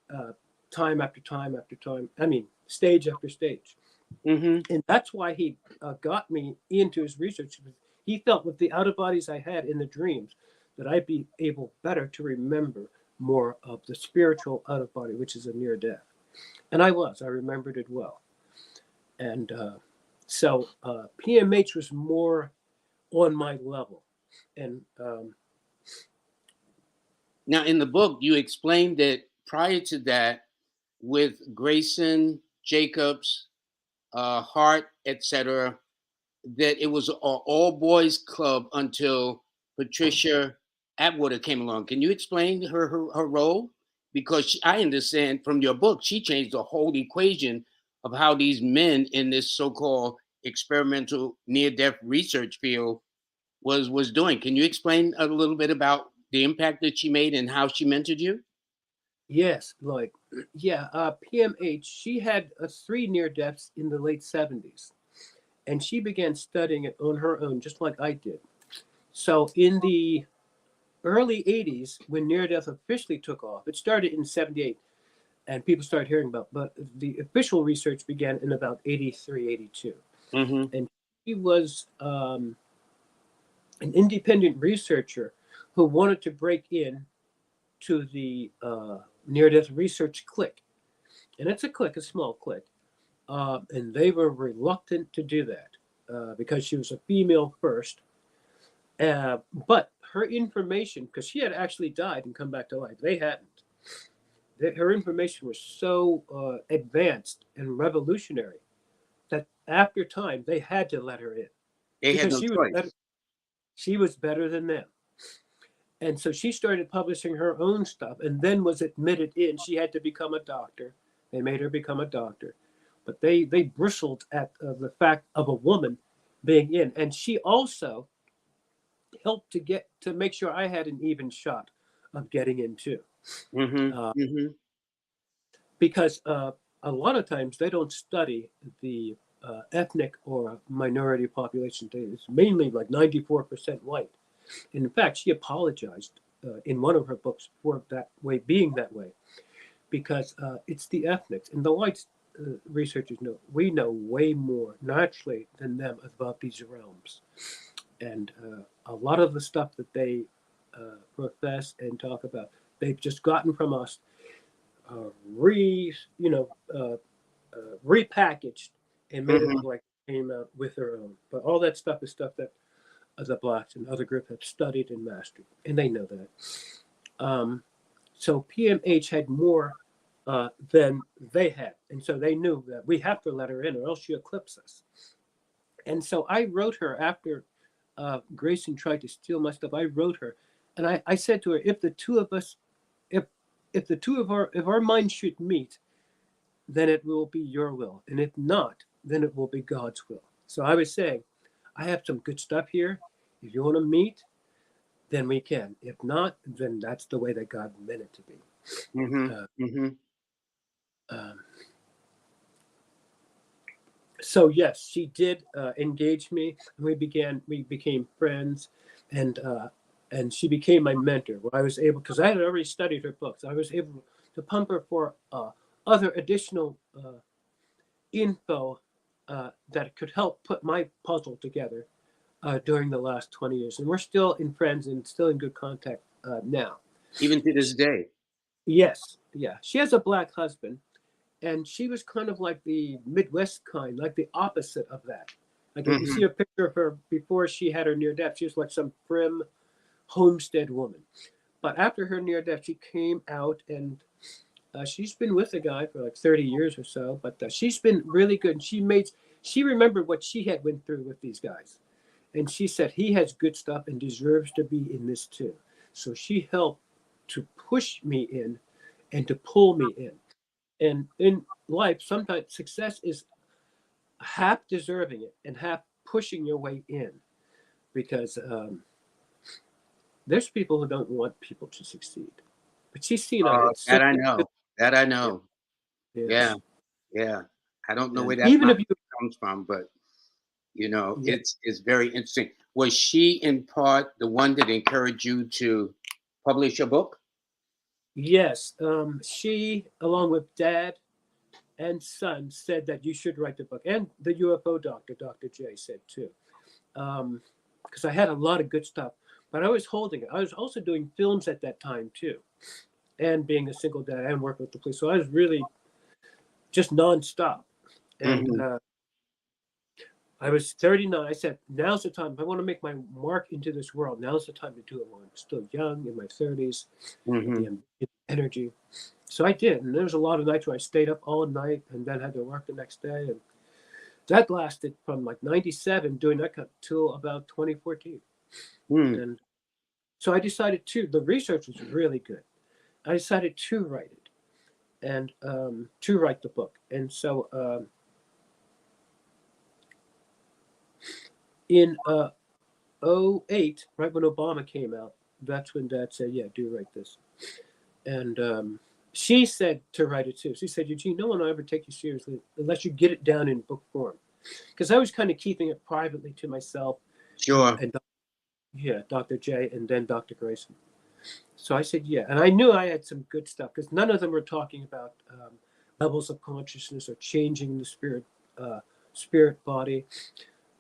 time after time after time. I mean, stage after stage. Mm-hmm. And that's why he got me into his research. He felt with the out of bodies I had in the dreams that I'd be able better to remember more of the spiritual out of body, which is a near death. And I remembered it well. And so PMH was more on my level. And now in the book, you explained that prior to that, with Grayson, Jacobs, Hart, etc., that it was an all boys club until Patricia Atwater came along. Can you explain her role? Because I understand from your book, she changed the whole equation of how these men in this so-called experimental near-death research field was doing. Can you explain a little bit about the impact that she made and how she mentored you? Yes, Lloyd. Yeah, PMH, she had 3 near deaths in the late 70s, and she began studying it on her own, just like I did. So in the early 80s, when near death officially took off, it started in 78, and people started hearing about, but the official research began in about 83, 82. Mm-hmm. And she was an independent researcher who wanted to break in to the near death research clique. And it's a clique, a small clique. And they were reluctant to do that because she was a female first. But her information, because she had actually died and come back to life, they hadn't. Her information was so advanced and revolutionary that after time they had to let her in They had because no choice. she was better than them. And so she started publishing her own stuff and then was admitted in. She had to become a doctor. They made her become a doctor. But they bristled at the fact of a woman being in. And she also helped to make sure I had an even shot of getting in too. Mm-hmm. Uh, Mm-hmm. because a lot of times they don't study the ethnic or minority population. It's mainly like 94% white. And in fact, she apologized in one of her books for that way being that way, because it's the ethnics and the white researchers know we know way more naturally than them about these realms, and a lot of the stuff that they profess and talk about, they've just gotten from us, re you know repackaged and made it Mm-hmm. look like it came out with their own. But all that stuff is stuff that the blacks and other groups have studied and mastered, and they know that. Um, so PMH had more than they had, and so they knew that we have to let her in, or else she eclipses us. And so I wrote her after Grayson tried to steal my stuff. I wrote her, and I said to her, if the two of us, if if the two of our if our minds should meet, then it will be your will, and if not, then it will be God's will. So I was saying, I have some good stuff here. If you want to meet, then we can. If not, then that's the way that God meant it to be. Mm-hmm. Uh, Mm-hmm. um, so yes, she did engage me, and we became friends, and she became my mentor. Where I was able, because I had already studied her books, I was able to pump her for other additional info that could help put my puzzle together during the last 20 years, and we're still in friends and still in good contact now. Even to this day. Yes, yeah, she has a black husband, and she was kind of like the Midwest kind, like the opposite of that. Like if you Mm-hmm. see a picture of her before she had her near death, she was like some prim homestead woman. But after her near death, she came out, and she's been with the guy for like 30 years or so. But she's been really good. And she remembered what she had went through with these guys, and she said he has good stuff and deserves to be in this too. So she helped to push me in and to pull me in. And in life, sometimes success is half deserving it and half pushing your way in, because there's people who don't want people to succeed. But she's seen it That I simply. know. That I Yeah, know. Yeah. yes. Yeah. I don't know And where that even if you, mindset comes from, but yeah, it's very interesting. Was she in part the one that encouraged you to publish your book? yes, she, along with dad and son, said that you should write the book. And the UFO doctor, Dr. J, said too. Because I had a lot of good stuff, but I was holding it. I was also doing films at that time too, and being a single dad and working with the police. So I was really just nonstop. And Mm-hmm. I was 39. I said, now's the time. If I want to make my mark into this world, now's the time to do it while I'm still young, in my 30s, with Mm-hmm. the ambition. energy. So I did, and there was a lot of nights where I stayed up all night and then had to work the next day, and that lasted from like '97 doing that till about 2014. Hmm. And so I decided to. The research was really good. I decided to write it and to write the book. And so in '08, right when Obama came out, that's when Dad said, "Yeah, do write this." And she said to write it too. She said, "Eugene, no one will ever take you seriously unless you get it down in book form." Because I was kind of keeping it privately to myself, Sure. and yeah, Dr. J, and then Dr. Grayson. So I said, yeah, and I knew I had some good stuff because none of them were talking about levels of consciousness or changing the spirit body,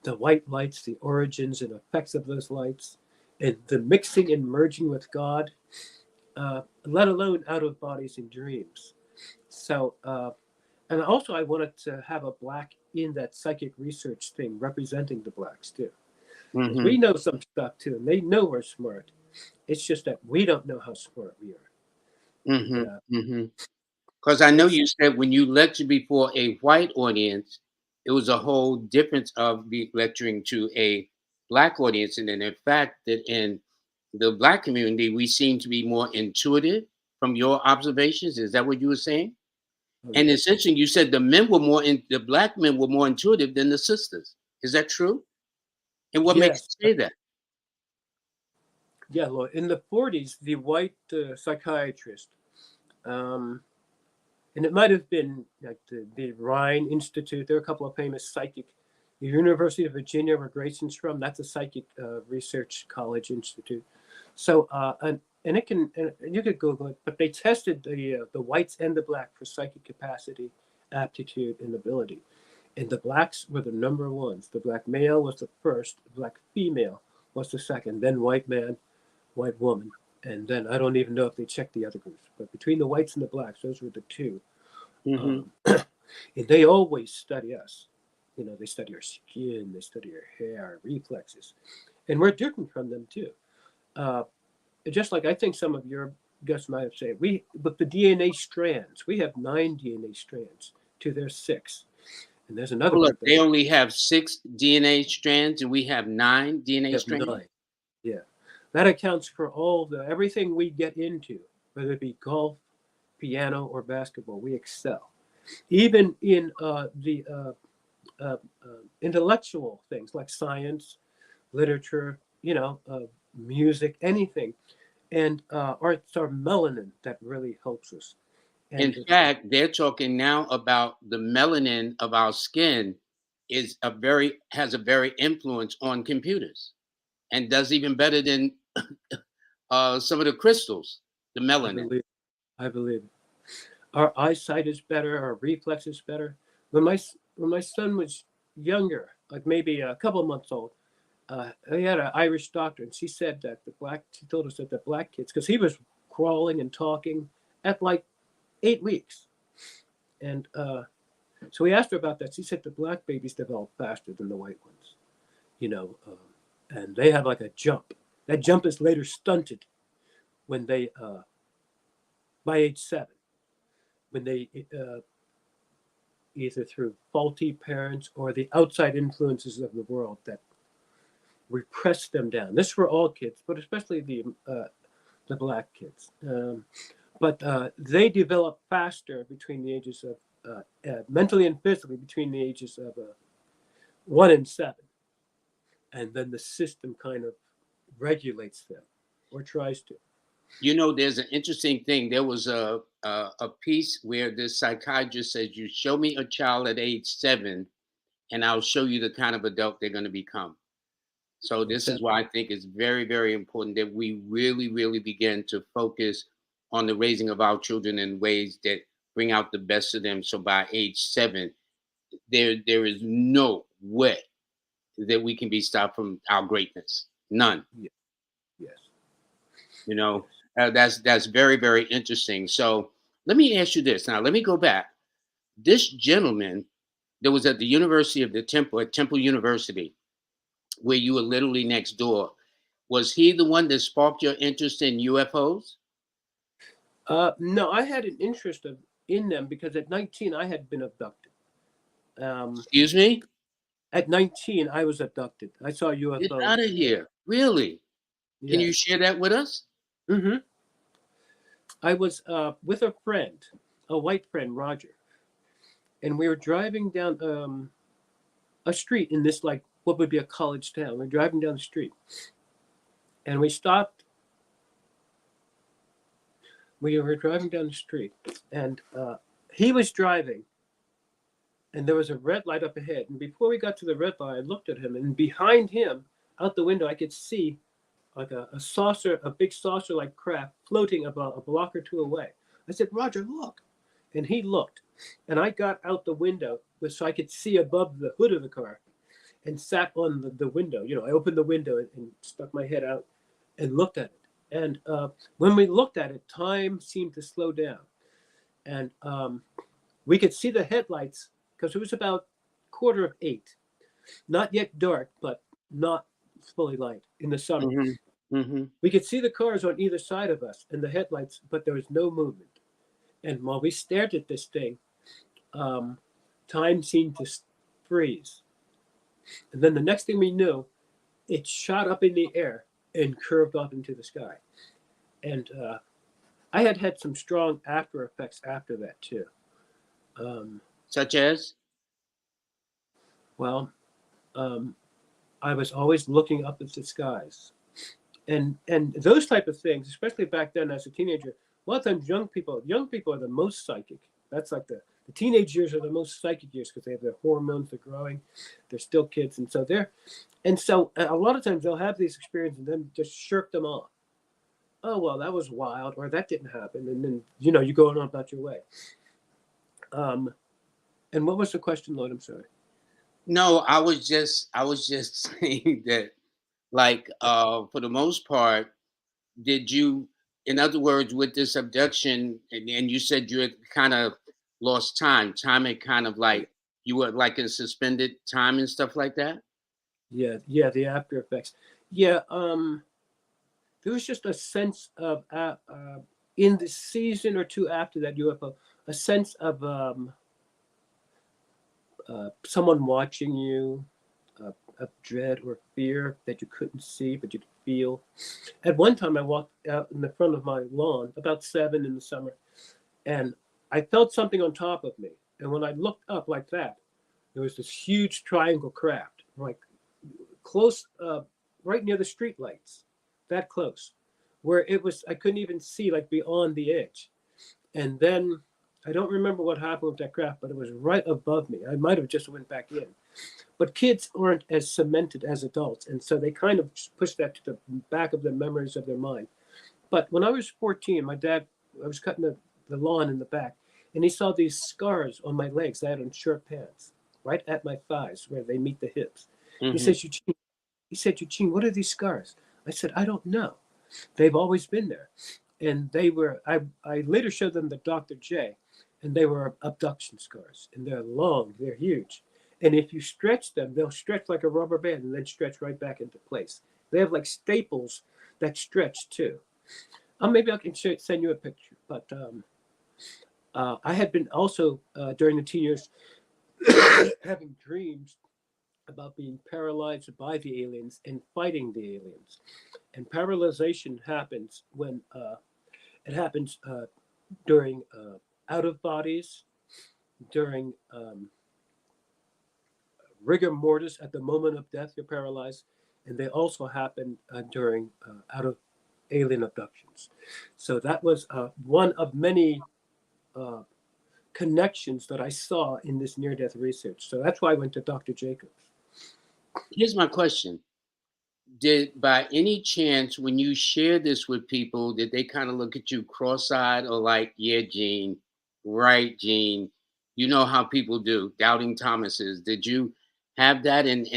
the white lights, the origins and effects of those lights, and the mixing and merging with God, let alone out of bodies and dreams. So, and also I wanted to have a black in that psychic research thing representing the blacks too, because Mm-hmm. we know some stuff too, and they know we're smart. It's just that we don't know how smart we are, and Mm-hmm. Mm-hmm. Because I know it's you said when you lectured before a white audience, it was a whole difference of be lecturing to a black audience. And then in fact that in the black community, we seem to be more intuitive from your observations. Is that what you were saying? oh And yeah, essentially you said the black men were more intuitive than the sisters. Is that true? And what makes yes, you say that? yeah. Lord. In the '40s, the white psychiatrist, um, and it might have been like the Rhine Institute. There are a couple of famous psychic. The University of Virginia, where Grayson's from, that's a psychic research college institute. So, and it can, and you could Google it, but they tested the whites and the black for psychic capacity, aptitude, and ability. And the blacks were the number ones. The black male was the first. The black female was the second. Then white man, white woman, and then I don't even know if they checked the other groups. But between the whites and the blacks, those were the two. Hmm. And they always study us. You know, they study our skin, they study our hair, our reflexes, and we're different from them too. Uh, just like I think some of your guests might have said, we but the DNA strands, we have 9 DNA strands to their 6, and there's another Hold up. group that They only have 6 DNA strands and we have 9 DNA have strands. 9. Yeah, that accounts for all the everything we get into, whether it be golf, piano, or basketball. We excel, even in the intellectual things like science, literature, music, anything. And it's our melanin that really helps us. In And fact, they're talking now about the melanin of our skin has a very influence on computers and does even better than some of the crystals, the I melanin. believe, I believe our eyesight is better, our reflex is better. When my son was younger, like maybe a couple of months old, he had an Irish doctor, and she told us that the black kids, because he was crawling and talking at like 8 weeks, and so we asked her about that. She said the black babies develop faster than the white ones, you know, and they have like a jump. That jump is later stunted when they, by age 7, when they either through faulty parents or the outside influences of the world that repress them down. This for all kids, but especially the black kids. But they develop faster between the ages of mentally and physically between the ages of 1 and 7, and then the system kind of regulates them or tries to. You know, there's an interesting thing. There was a piece where this psychiatrist says, "You show me a child at age 7, and I'll show you the kind of adult they're going to become." So this is Exactly. why I think it's very, very important that we really, really begin to focus on the raising of our children in ways that bring out the best of them. So by age 7, there is no way that we can be stopped from our greatness. None. Yeah. Yes. You know, Yes. that's very, very interesting. So let me ask you this. Now, let me go back. This gentleman that was at the University of the Temple at Temple University, where you were literally next door, was he the one that sparked your interest in UFOs? No, I had an interest in them because at 19 I had been abducted. Excuse me? At 19 I was abducted. I saw a Get UFO. out of here. Really? Can you Yes. share that with us? Hmm. I was with a friend, a white friend, Roger, and we were driving down a street in this like what would be a college town. We're driving down the street, and we stopped. We were driving down the street, and he was driving, and there was a red light up ahead. And before we got to the red light, I looked at him, and behind him, out the window, I could see like a saucer, a big saucer-like craft floating about a block or two away. I said, "Roger, look," and he looked, and I got out the window so I could see above the hood of the car, and sat on the window. You know, I opened the window and stuck my head out and looked at it. And when we looked at it, time seemed to slow down, and we could see the headlights because it was about 7:45, not yet dark, but not fully light in the summer. Mm-hmm. Mm-hmm. We could see the cars on either side of us and the headlights, but there was no movement. And while we stared at this thing, time seemed to freeze. And then the next thing we knew, it shot up in the air and curved off into the sky. And I had had some strong after effects after that too. Such as? Well, I was always looking up at the skies, and those type of things, especially back then as a teenager. A lot of times, young people are the most psychic. That's like the teenage years are the most psychic years because they have their hormones, they're growing, they're still kids, and so a lot of times they'll have these experiences and then just shirk them off. Oh well, that was wild, or that didn't happen, and then you go on about your way. And what was the question, Lord? I'm sorry. No, I was just saying that, like, for the most part, did you, in other words, with this abduction, and you said you had kind of lost time. Time had kind of like you were like in suspended time and stuff like that. Yeah, the after effects. Yeah, there was just a sense of in the season or two after that UFO, a sense of someone watching you, of dread or fear that you couldn't see but you could feel. At one time, I walked out in the front of my lawn about 7 in the summer, and I felt something on top of me. And when I looked up like that, there was this huge triangle craft, like close, right near the street lights, that close, where it was. I couldn't even see like beyond the edge. And then I don't remember what happened with that craft, but it was right above me. I might have just went back in. But kids aren't as cemented as adults, and so they kind of push that to the back of the memories of their mind. But when I was 14, my dad, I was cutting the lawn in the back, and he saw these scars on my legs. I had on short pants, right at my thighs where they meet the hips. He Hmm. says, Eugene, what are these scars? I said, I don't know. They've always been there. And they were, I later showed them to Dr. J, and they were abduction scars. And they're long, they're huge. And if you stretch them, they'll stretch like a rubber band and then stretch right back into place. They have like staples that stretch too. Maybe I can send you a picture. But I had been also during the teen years having dreams about being paralyzed by the aliens and fighting the aliens. And paralyzation happens when it happens during out of bodies, during rigor mortis at the moment of death, you're paralyzed, and they also happen during out of alien abductions. So that was one of many uh, connections that I saw in this near-death research. So that's why I went to Dr. Jacobs. Here's my question: did by any chance, when you share this with people, did they kind of look at you cross-eyed or like, "Yeah, Gene, right, Gene"? You know how people do, doubting Thomases. Did you have that? And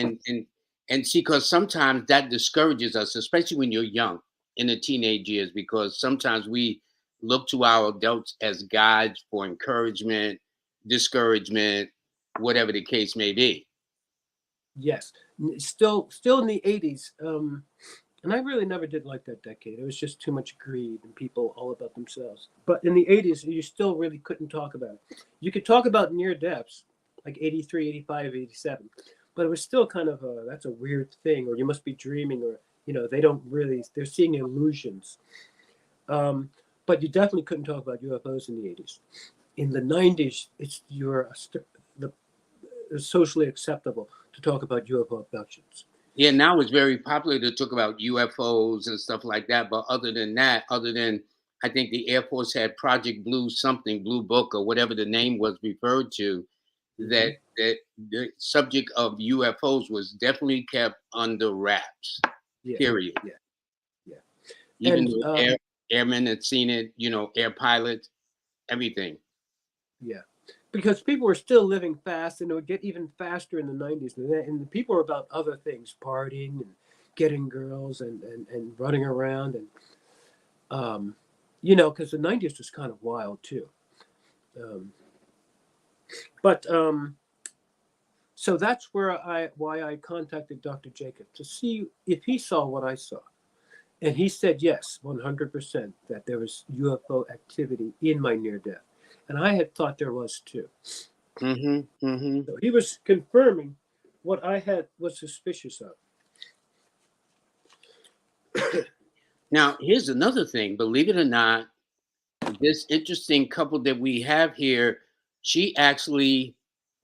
see, because sometimes that discourages us, especially when you're young in the teenage years, because sometimes we look to our adults as guides for encouragement, discouragement, whatever the case may be. Yes, still in the 80s. And I really never did like that decade. It was just too much greed and people all about themselves. But in the 80s, you still really couldn't talk about it. You could talk about near deaths, like 83, 85, 87, but it was still kind of a, that's a weird thing, or you must be dreaming, or, they don't really, they're seeing illusions. Um, but you definitely couldn't talk about UFOs in the 80s. In the 90s, the, it's socially acceptable to talk about UFO abductions. Yeah, now it's very popular to talk about UFOs and stuff like that. But other than that, other than I think the Air Force had Project Blue something, Blue Book or whatever the name was referred to, Mm-hmm. that the subject of UFOs was definitely kept under wraps. Yeah, Period. yeah, yeah. Even And though airmen had seen it, air pilots, everything. yeah, because people were still living fast, and it would get even faster in the 90s. And the people were about other things, partying and getting girls and running around. And, because the 90s was kind of wild too. Um, but so that's why I contacted Dr. Jacob to see if he saw what I saw. And he said yes, 100%, that there was UFO activity in my near death. And I had thought there was too. Mm-hmm. Mm-hmm. So he was confirming what I had was suspicious of. Now, here's another thing. Believe it or not, this interesting couple that we have here, she actually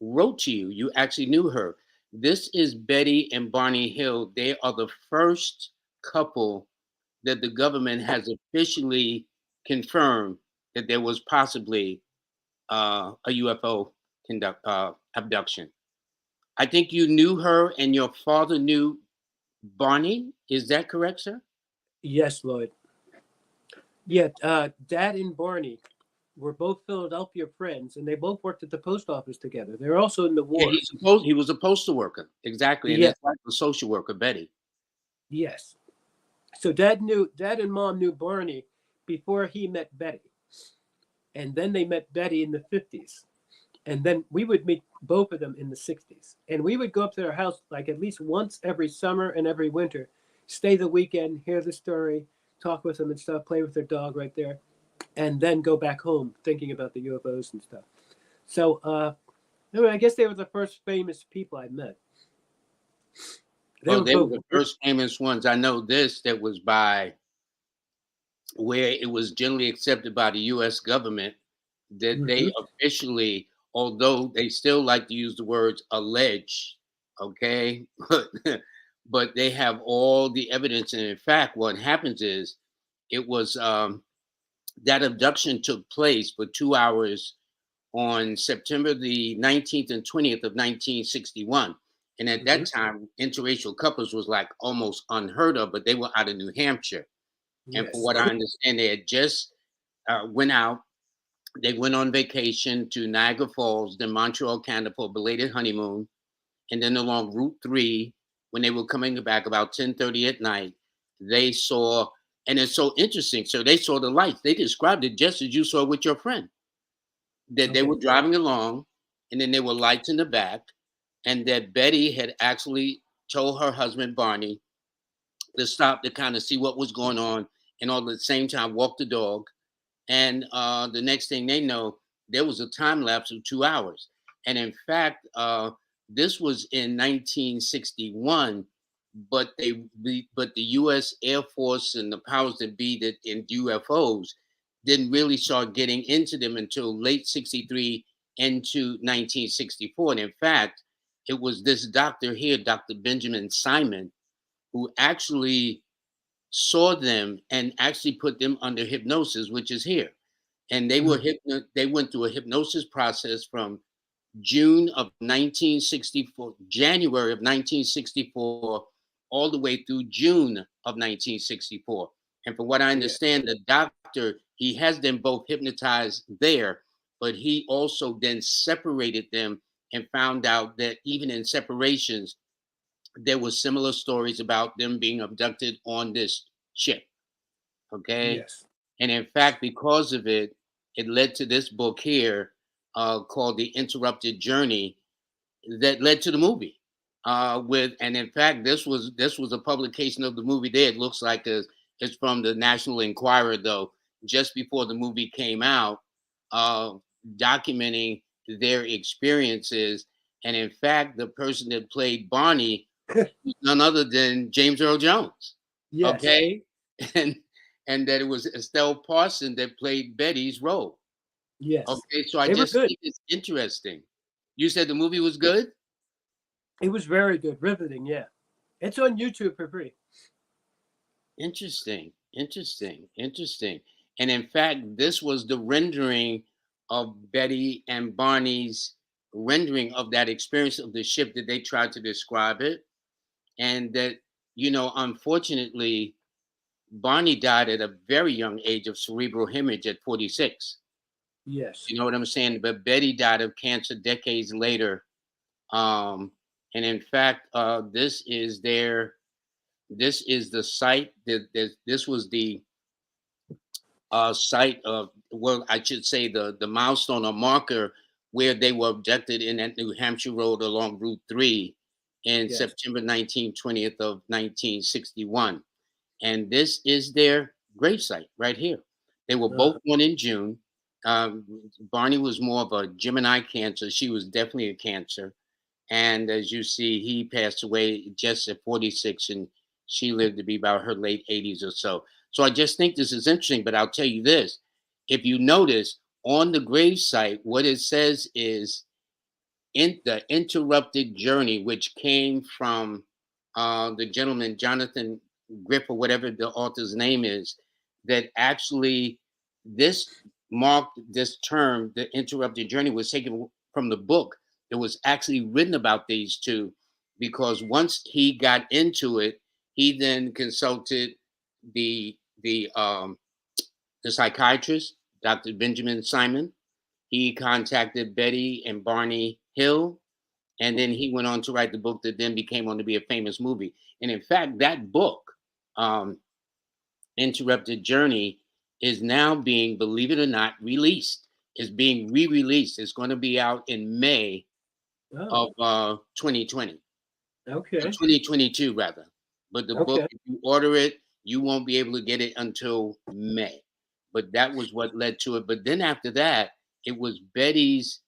wrote to you. You actually knew her. This is Betty and Barney Hill. They are the first couple that the government has officially confirmed that there was possibly a UFO abduction. I think you knew her and your father knew Barney. Is that correct, sir? Yes, Lloyd. Yeah, Dad and Barney were both Philadelphia friends, and they both worked at the post office together. They were also in the Yeah, war. he was a postal worker. Exactly. And his Yeah, wife was a social worker, Betty. yes. So Dad and Mom knew Barney before he met Betty, and then they met Betty in the 50s. And then we would meet both of them in the 60s. And we would go up to their house like at least once every summer and every winter, stay the weekend, hear the story, talk with them and stuff, play with their dog right there, and then go back home thinking about the UFOs and stuff. So, I guess they were the first famous people I met. They Well, were they were both, the first famous ones. I know this that was by where it was generally accepted by the US government that they mm-hmm, officially, although they still like to use the words allege, okay, but they have all the evidence. And in fact, what happens is it was that abduction took place for 2 hours on September the 19th and 20th of 1961. And at mm-hmm, that time, interracial couples was like almost unheard of, but they were out of New Hampshire. And from yes, what I understand, they had just went out. They went on vacation to Niagara Falls, then Montreal, Canada for a belated honeymoon. And then along Route 3, when they were coming back about 10:30 at night, they saw, and it's so interesting. So they saw the lights. They described it just as you saw with your friend, that they were okay, driving along and then there were lights in the back, and that Betty had actually told her husband Barney to stop to kind of see what was going on and all at the same time walk the dog. And the next thing they know, there was a time lapse of 2 hours. And in fact, this was in 1961, but the U.S. Air Force and the powers that be that in UFOs didn't really start getting into them until late '63 into 1964. And in fact, it was this doctor here, Dr. Benjamin Simon, who actually saw them and actually put them under hypnosis, which is here. And they went through a hypnosis process from June of 1964, January of 1964, all the way through June of 1964. And from what I yeah, understand, the doctor, he has them both hypnotized there, but he also then separated them and found out that even in separations, there was similar stories about them being abducted on this ship. Okay. yes, And in fact, because of it, it led to this book here called The Interrupted Journey that led to the movie. and in fact, this was a publication of the movie there. It looks like it's from the National Enquirer, though, just before the movie came out, uh, documenting their experiences. And in fact, the person that played Barney was none other than James Earl Jones. Yes. Okay, and and that it was Estelle Parson that played Betty's role. Yes. Okay, so I They were just good. think it's interesting. You said the movie was good? It was very good, riveting. Yeah, it's on YouTube for free. Interesting, interesting, interesting. And in fact, this was the rendering of Betty and Barney's rendering of that experience of the ship that they tried to describe it. And that, unfortunately, Barney died at a very young age of cerebral hemorrhage at 46. Yes. You know what I'm saying? But Betty died of cancer decades later. Um, and in fact, this is the site that this was the site of, well, I should say the milestone or marker where they were abducted in that New Hampshire road along Route 3 in Yes. September 20th of 1961. And this is their gravesite right here. They were both Uh, born in June. Um, Barney was more of a Gemini Cancer. She was definitely a Cancer. And as you see, he passed away just at 46, and she lived to be about her late 80s or so. So I just think this is interesting, but I'll tell you this. If you notice on the gravesite, what it says is in the interrupted journey, which came from the gentleman, Jonathan Griff, or whatever the author's name is, that actually this marked this term, the interrupted journey, was taken from the book that was actually written about these two, because once he got into it, he then consulted the the um, the psychiatrist, Dr. Benjamin Simon. He contacted Betty and Barney Hill, and then he went on to write the book that then became on to be a famous movie. And in fact, that book, um, Interrupted Journey, is now being, believe it or not, released. It's being re-released. It's going to be out in May oh, of 2020, or okay. 2022 rather. But the book, Okay. if you order it, you won't be able to get it until May. But that was what led to it. But then after that, it was Betty's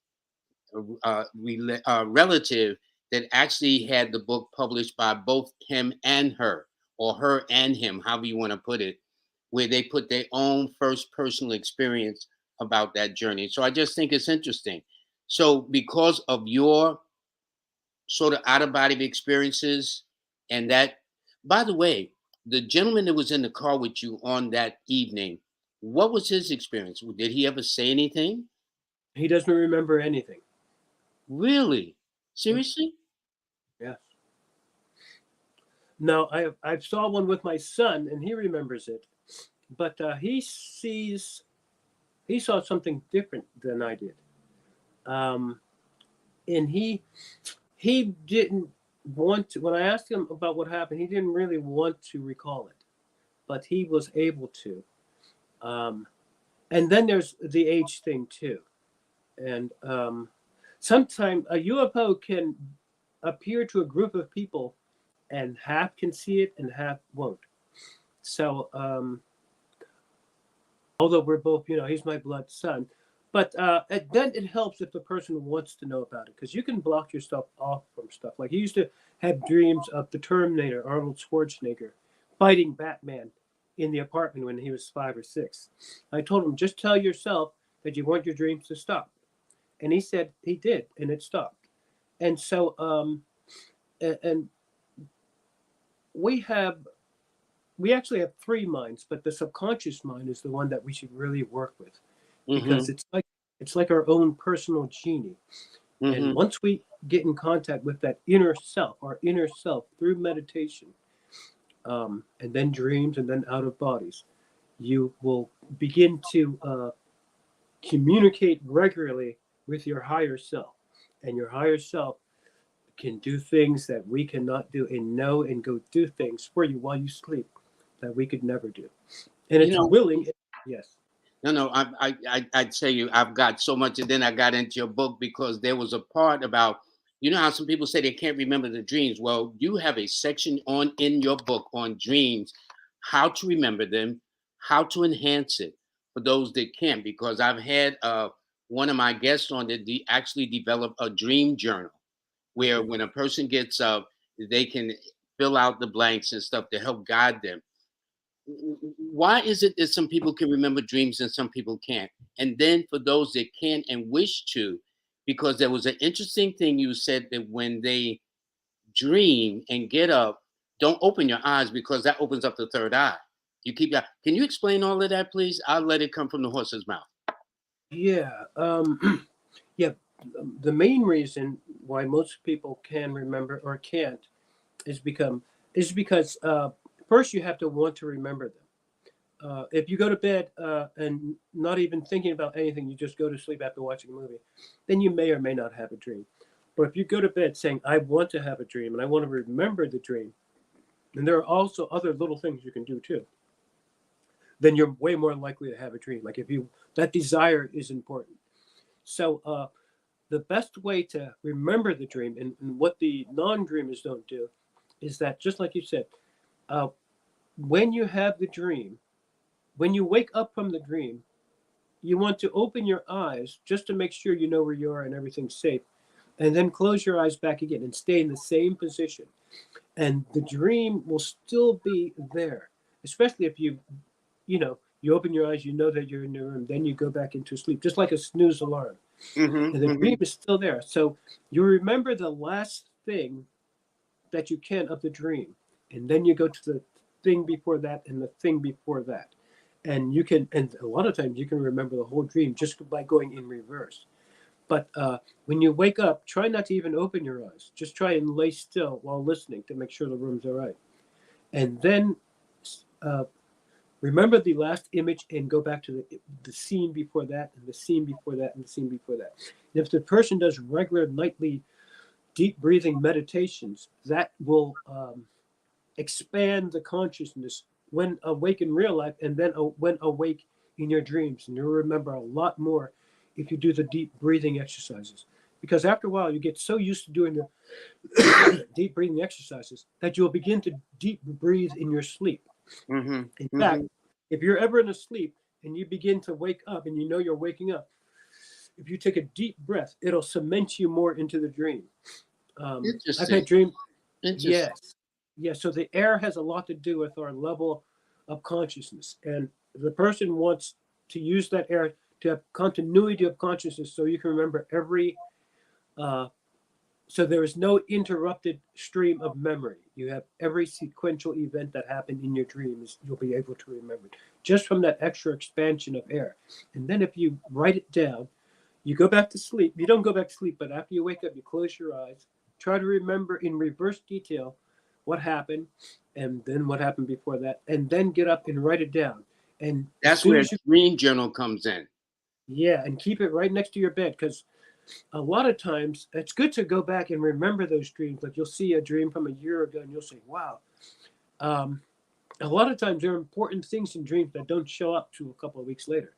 relative that actually had the book published by both him and her, or her and him, however you want to put it, where they put their own first personal experience about that journey. So I just think it's interesting. So because of your sort of out of body experiences, and that, by the way, the gentleman that was in the car with you on that evening, what was his experience? Did he ever say anything? He doesn't remember anything. Really? Yeah. Seriously? Yes. No, I saw one with my son, and he remembers it, but he saw something different than I did, um, and he didn't want to. When I asked him about what happened, he didn't really want to recall it, but he was able to. Um, and then there's the age thing too, and sometimes a UFO can appear to a group of people, and half can see it and half won't. So, although we're both, he's my blood son, but then it helps if the person wants to know about it, because you can block yourself off from stuff. Like he used to have dreams of the Terminator, Arnold Schwarzenegger, fighting Batman in the apartment when he was 5 or 6. I told him, just tell yourself that you want your dreams to stop. And he said he did, and it stopped. And so, and we have we actually have three minds, but the subconscious mind is the one that we should really work with, because Mm-hmm. it's like our own personal genie. And Mm-hmm. once we get in contact with that inner self, our inner self, through meditation, and then dreams, and then out of bodies, you will begin to communicate regularly with your higher self, and your higher self can do things that we cannot do, and know and go do things for you while you sleep that we could never do. And You it's know, willing. Yes. no, I tell you, I've got so much, and then I got into your book because there was a part about You know how some people say they can't remember the dreams? Well, you have a section on in your book on dreams, how to remember them, how to enhance it for those that can't. Because I've had one of my guests on that actually develop a dream journal where when a person gets up, they can fill out the blanks and stuff to help guide them. Why is it that some people can remember dreams and some people can't? And then for those that can and wish to, because there was an interesting thing you said that when they dream and get up, don't open your eyes because that opens up the third eye. You keep that. Can you explain all of that, please? I'll let it come from the horse's mouth. Yeah. Yeah. The main reason why most people can remember or can't is because first you have to want to remember them. If you go to bed and not even thinking about anything, you just go to sleep after watching a movie, then you may or may not have a dream. But if you go to bed saying, I want to have a dream and I want to remember the dream, and there are also other little things you can do too, then you're way more likely to have a dream. Like if you, that desire is important. So the best way to remember the dream and what the non-dreamers don't do is that, just like you said, when you have the dream, when you wake up from the dream, you want to open your eyes just to make sure you know where you are and everything's safe, and then close your eyes back again and stay in the same position. And the dream will still be there, especially if you open your eyes, you know that you're in the room, then you go back into sleep, just like a snooze alarm. And the dream is still there. So you remember the last thing that you can of the dream, and then you go to the thing before that and the thing before that. And you can, and a lot of times you can remember the whole dream just by going in reverse. But when you wake up, try not to even open your eyes. Just try and lay still while listening to make sure the room's all right. And then remember the last image and go back to the scene before that and the scene before that and the scene before that. And if the person does regular nightly deep breathing meditations, that will expand the consciousness when awake in real life and then when awake in your dreams. And you'll remember a lot more if you do the deep breathing exercises. Because after a while, you get so used to doing the deep breathing exercises that you'll begin to deep breathe in your sleep. In fact, if you're ever in a sleep and you begin to wake up and you know you're waking up, if you take a deep breath, it'll cement you more into the dream. I've had dreams. Yes. Yeah. So the air has a lot to do with our level of consciousness. And the person wants to use that air to have continuity of consciousness so you can remember every so there is no interrupted stream of memory. You have every sequential event that happened in your dreams, you'll be able to remember it just from that extra expansion of air. And then if you write it down, you go back to sleep. You don't go back to sleep, but after you wake up, you close your eyes, try to remember in reverse detail what happened and then what happened before that, and then get up and write it down. And that's where dream journal comes in. Yeah, and keep it right next to your bed, because a lot of times it's good to go back and remember those dreams. Like you'll see a dream from a year ago and you'll say, wow. A lot of times there are important things in dreams that don't show up to a couple of weeks later.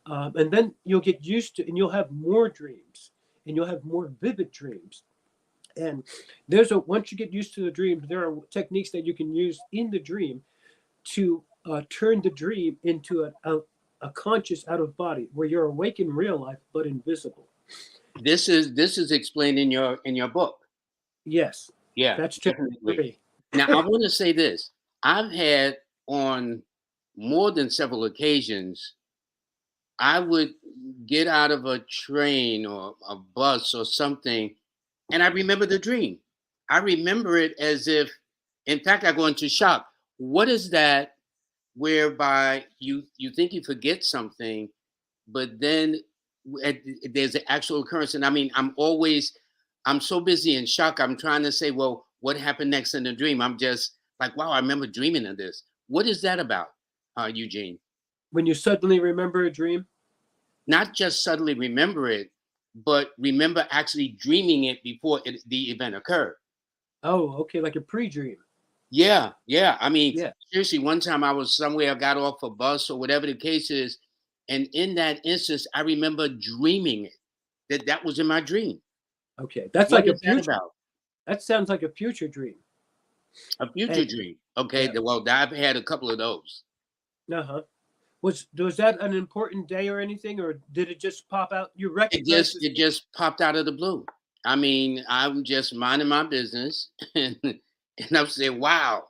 And then you'll get used to, and you'll have more dreams and you'll have more vivid dreams. And once you get used to the dreams, there are techniques that you can use in the dream to turn the dream into a conscious out of body where you're awake in real life, but invisible. This is explained in your book. Yes. Yeah, that's definitely. Now I want to say this. I've had on more than several occasions, I would get out of a train or a bus or something, and I remember the dream. I remember it as if, in fact, I go into shock. What is that whereby you think you forget something, but then there's an actual occurrence? And I mean, I'm so busy in shock. I'm trying to say, well, what happened next in the dream? I'm just like, wow, I remember dreaming of this. What is that about, Eugene? When you suddenly remember a dream? Not just suddenly remember it, but remember actually dreaming it before the event occurred. Oh, okay, like a pre-dream. Yeah. I mean, seriously, one time I was somewhere, I got off a bus or whatever the case is, and in that instance, I remember dreaming it, that was in my dream. Okay, that's What like a is that future. about? That sounds like a future dream. A future And dream. Okay, yeah, well, I've had a couple of those. uh-huh. Was that an important day or anything, or did it just pop out? You It recognize just this? it just popped out of the blue. I mean, I'm just minding my business, and I'm saying, "Wow,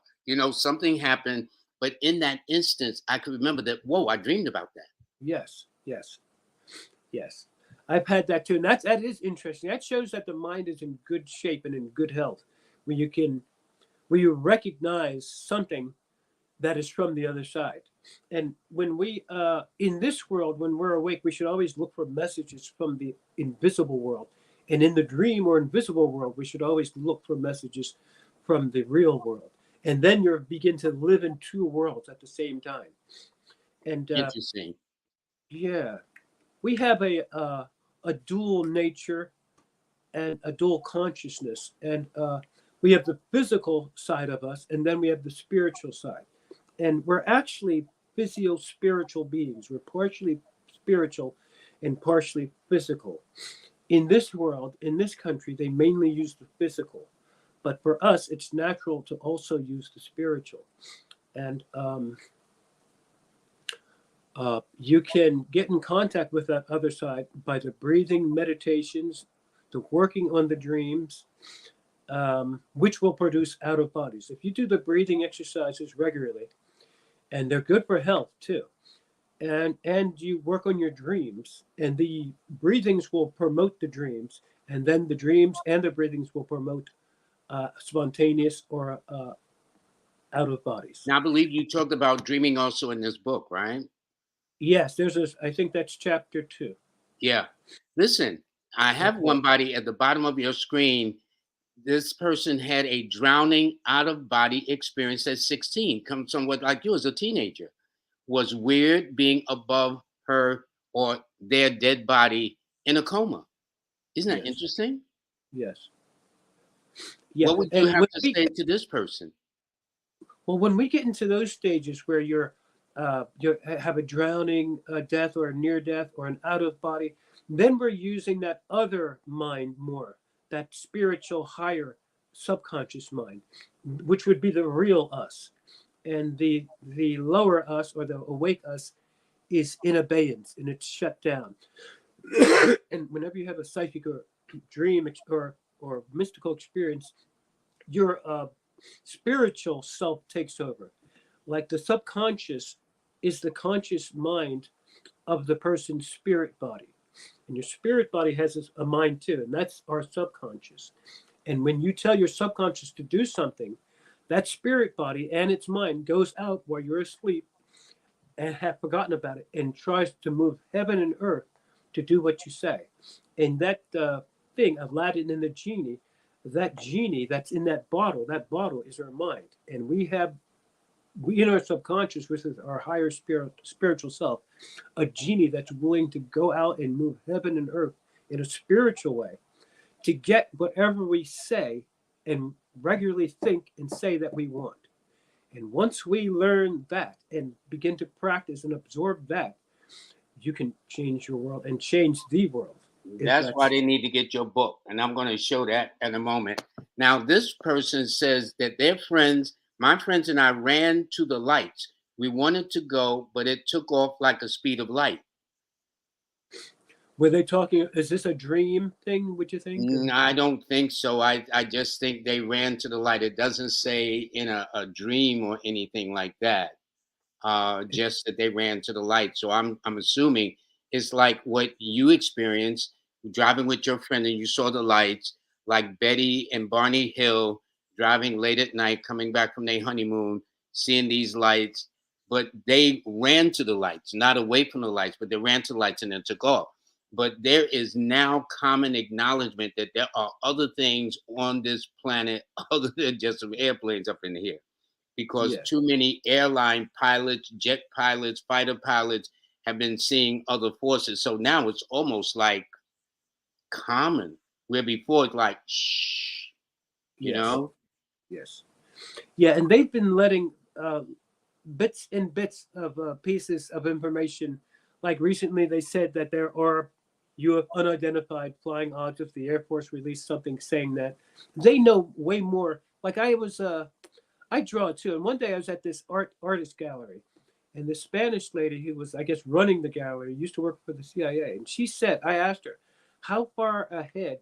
something happened." But in that instance, I could remember that. Whoa, I dreamed about that. Yes, yes, yes. I've had that too, and that is interesting. That shows that the mind is in good shape and in good health, where you recognize something that is from the other side. And when we in this world, when we're awake, we should always look for messages from the invisible world. And in the dream or invisible world, we should always look for messages from the real world. And then you begin to live in two worlds at the same time. And Interesting. yeah, we have a dual nature and a dual consciousness. And we have the physical side of us, and then we have the spiritual side. And we're actually physio spiritual beings. We're partially spiritual and partially physical. In this world, in this country, they mainly use the physical. But for us, it's natural to also use the spiritual. And you can get in contact with that other side by the breathing meditations, the working on the dreams, which will produce out of bodies. If you do the breathing exercises regularly, and they're good for health too, and you work on your dreams, and the breathings will promote the dreams, and then the dreams and the breathings will promote spontaneous or out of bodies. Now, I believe you talked about dreaming also in this book, right? Yes, I think that's chapter 2. Yeah. Listen, I have Okay. one body at the bottom of your screen. This person had a drowning out of body experience at 16, comes somewhat like you as a teenager. Was weird being above her or their dead body in a coma. Isn't that Yes. interesting? Yes. Yeah. What would you And have to say to this person? when we get into those stages where you have a drowning death or a near death or an out of body, then we're using that other mind more, that spiritual higher subconscious mind, which would be the real us. And the lower us or the awake us is in abeyance and it's shut down. And whenever you have a psychic or dream or mystical experience, your spiritual self takes over. Like the subconscious is the conscious mind of the person's spirit body. And your spirit body has a mind too, and that's our subconscious. And when you tell your subconscious to do something, that spirit body and its mind goes out while you're asleep and have forgotten about it and tries to move heaven and earth to do what you say. And that thing, Aladdin and the genie, that genie that's in that bottle is our mind. And we in our subconscious, which is our higher spiritual self, a genie that's willing to go out and move heaven and earth in a spiritual way to get whatever we say and regularly think and say that we want. And once we learn that and begin to practice and absorb that, you can change your world and change the world. If That's why that's they need to get your book. And I'm going to show that in a moment. Now, this person says that their friends, my friends and I ran to the lights. We wanted to go, but it took off like a speed of light. were they talking? Is this a dream thing? Would you think? I don't think so. I just think they ran to the light. It doesn't say in a dream or anything like that. Just that they ran to the light. So I'm assuming it's like what you experienced driving with your friend and you saw the lights, like Betty and Barney Hill driving late at night, coming back from their honeymoon, seeing these lights, but they ran to the lights, not away from the lights, but they ran to the lights and then took off. But there is now common acknowledgement that there are other things on this planet other than just some airplanes up in the air because Yes. too many airline pilots, jet pilots, fighter pilots have been seeing other forces. So now it's almost like common, where before it's like, shh, you Yes. know? Yes. Yeah, and they've been letting bits and bits of pieces of information. Like recently, they said that there are you have unidentified flying objects. The Air Force released something saying that they know way more. Like I draw too. And one day I was at this artist gallery, and this Spanish lady who was, I guess, running the gallery used to work for the CIA. And she said, I asked her, how far ahead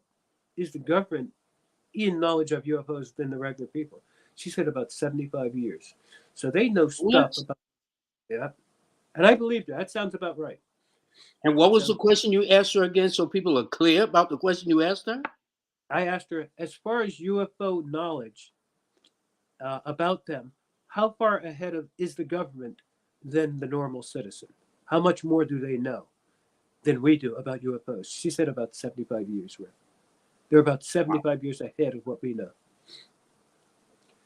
is the government in knowledge of UFOs than the regular people? She said about 75 years. So they know stuff What? about, yeah. And I believed her. That sounds about right. And what That was the sounds. question you asked her again, so people are clear about the question you asked her? I asked her, as far as UFO knowledge about them, how far ahead of is the government than the normal citizen? How much more do they know than we do about UFOs? She said about 75 years worth. They're about 75 years ahead of what we know.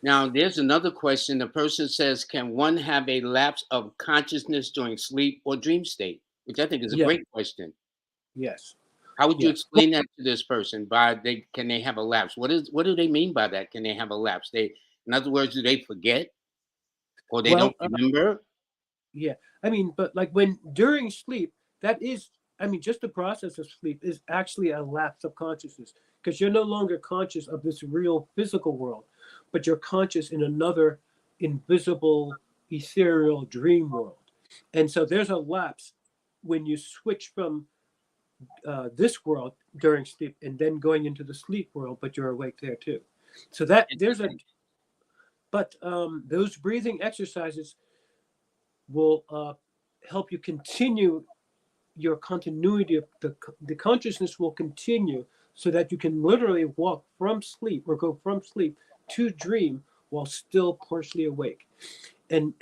Now, there's another question. The person says, can one have a lapse of consciousness during sleep or dream state? Which I think is a Yeah, great question. yes, How would you yes. Well, explain that to this person? By can they have a lapse? What do they mean by that? Can they have a lapse? In other words, do they forget or they don't well, remember? yeah. I mean, but like when during sleep, that is, I mean, just the process of sleep is actually a lapse of consciousness because you're no longer conscious of this real physical world, but you're conscious in another invisible, ethereal dream world. And so there's a lapse when you switch from this world during sleep and then going into the sleep world, but you're awake there too. So that there's a, Interesting. but those breathing exercises will help you continue your continuity of the consciousness will continue so that you can literally walk from sleep or go from sleep to dream while still partially awake. And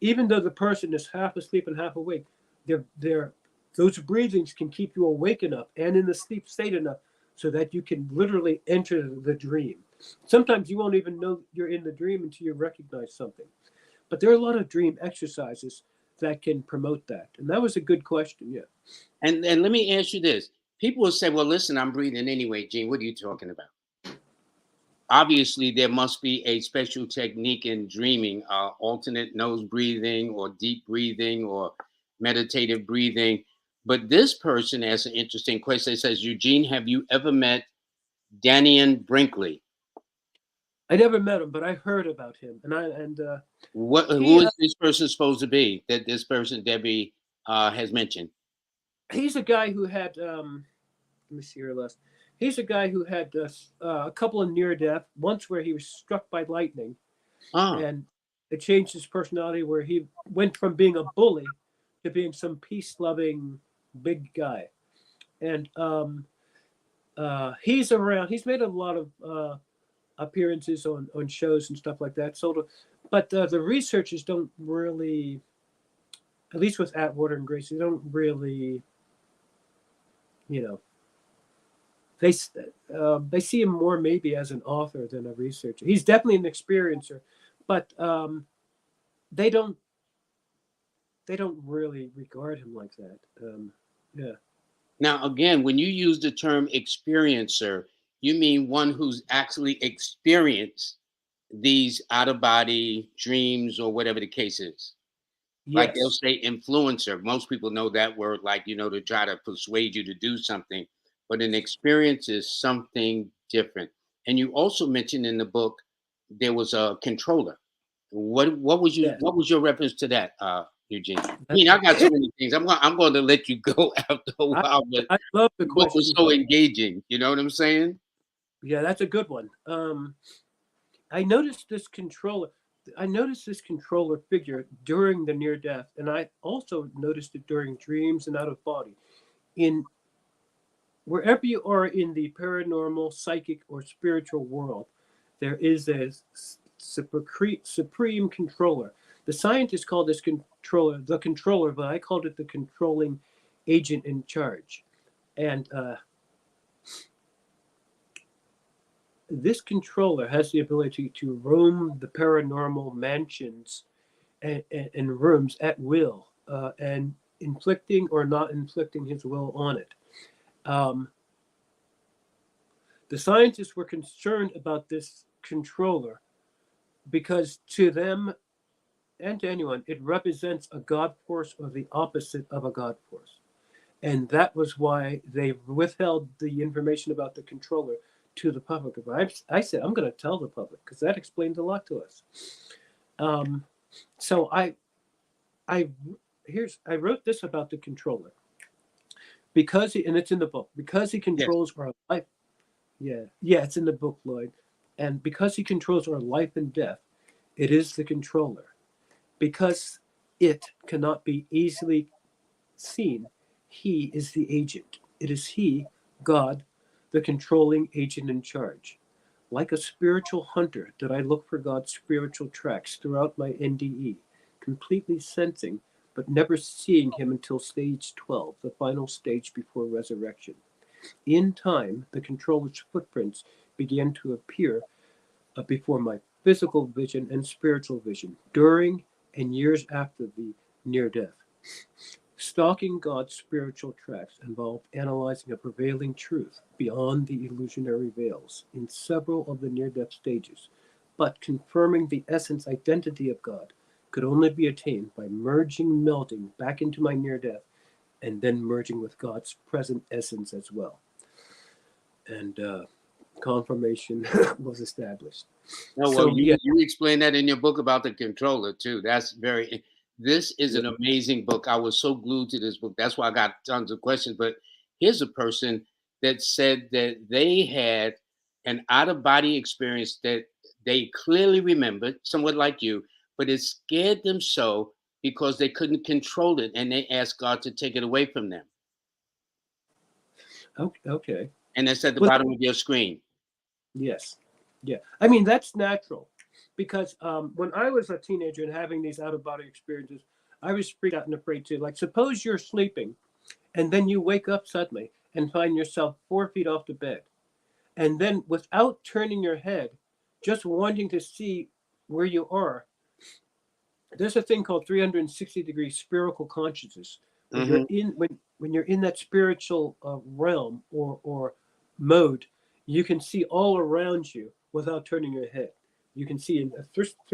even though the person is half asleep and half awake, they're those breathings can keep you awake enough and in the sleep state enough so that you can literally enter the dream. Sometimes you won't even know you're in the dream until you recognize something. But there are a lot of dream exercises that can promote that. And that was a good question. Yeah. And let me ask you this. People will say, well, listen, I'm breathing anyway, Gene. What are you talking about? Obviously, there must be a special technique in dreaming, alternate nose breathing or deep breathing or meditative breathing. But this person asks an interesting question. It says, Eugene, have you ever met Danian Brinkley? I never met him, but I heard about him. Who He is this person supposed to be that this person, Debbie, has mentioned? he's a guy who had let me see your list. He's a guy who had a couple of near death. Once where he was struck by lightning, Ah, and it changed his personality. Where he went from being a bully to being some peace loving big guy. And he's around. He's made a lot of appearances on shows and stuff like that. So, but the researchers don't really, at least with Atwater and Gracie, they don't really, you know, they see him more maybe as an author than a researcher. He's definitely an experiencer, but they don't they don't really regard him like that. Yeah. now again, when you use the term experiencer, you mean one who's actually experienced these out of body dreams or whatever the case is. Like they'll Yes. say influencer. Most people know that word, like, to try to persuade you to do something. But an experience is something different. And you also mentioned in the book there was a controller. Yes. What was your reference to that, Eugene? I mean, I got so many things. I'm going to let you go after a I, while, but I love the the book was questions. so engaging. You know what I'm saying? Yeah, that's a good one. I noticed this controller. I noticed this controller figure during the near death, and I also noticed it during dreams and out of body. In wherever you are in the paranormal, psychic, or spiritual world, there is a supreme controller. The scientists call this controller the controller, but I called it the controlling agent in charge. And this controller has the ability to roam the paranormal mansions and rooms at will, and inflicting or not inflicting his will on it. Um, the scientists were concerned about this controller because to them and to anyone, it represents a God force or the opposite of a God force. And that was why they withheld the information about the controller to the public. But I said, I'm going to tell the public because that explains a lot to us. So I wrote this about the controller because and it's in the book, because he Yes. controls our life. Yeah, it's in the book, Lloyd. And because he controls our life and death, it is the controller. Because it cannot be easily seen, he is the agent. It is he, God, the controlling agent in charge. Like a spiritual hunter, did I look for God's spiritual tracks throughout my NDE, completely sensing but never seeing him until stage 12, the final stage before resurrection. In time, the controller's footprints began to appear before my physical vision and spiritual vision, during and years after the near death. Stalking God's spiritual tracks involved analyzing a prevailing truth beyond the illusionary veils in several of the near-death stages, but confirming the essence identity of God could only be attained by melding back into my near-death, and then merging with God's present essence as well. And confirmation was established. No, well, you explain that in your book about the controller too. That's very. This is an amazing book. I was so glued to this book. That's why I got tons of questions. But here's a person that said that they had an out-of-body experience that they clearly remembered, somewhat like you, but it scared them so because they couldn't control it, and they asked God to take it away from them. Okay. And that's at the bottom of your screen. Yes. Yeah. I mean, that's natural because when I was a teenager and having these out-of-body experiences, I was freaked out and afraid too. Like, suppose you're sleeping and then you wake up suddenly and find yourself 4 feet off the bed. And then without turning your head, just wanting to see where you are, there's a thing called 360-degree spherical consciousness. When you're in when you're in that spiritual realm or mode, you can see all around you without turning your head. You can see in a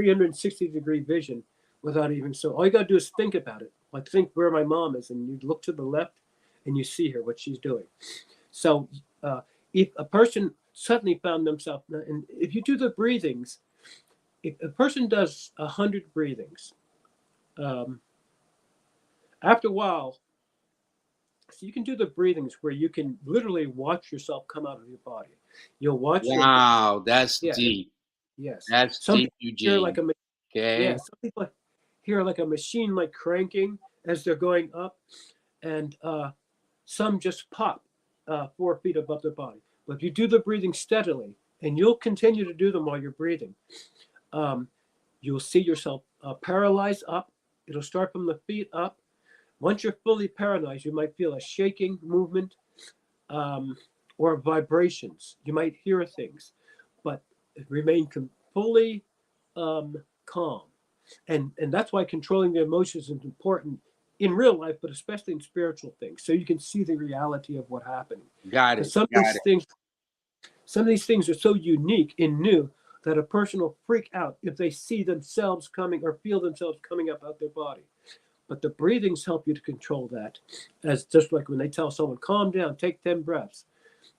360-degree vision without even so. All you got to do is think about it. Like think where my mom is, and you look to the left, and you see her what she's doing. So if a person suddenly found themselves, and if you do the breathings, if a person does 100 breathings, after a while, so you can do the breathings where you can literally watch yourself come out of your body. You'll watch. Wow, that's deep. Yes, that's deep, Eugene. Like some people hear like a machine like cranking as they're going up, and some just pop 4 feet above their body. But if you do the breathing steadily, and you'll continue to do them while you're breathing, you'll see yourself paralyzed up. It'll start from the feet up. Once you're fully paralyzed, you might feel a shaking movement or vibrations. You might hear things, but remain fully calm. And that's why controlling the emotions is important in real life, but especially in spiritual things, so you can see the reality of what happened. Got it. Some of these things are so unique and new that a person will freak out if they see themselves coming or feel themselves coming up out their body. But the breathings help you to control that. As just like when they tell someone, calm down, take 10 breaths.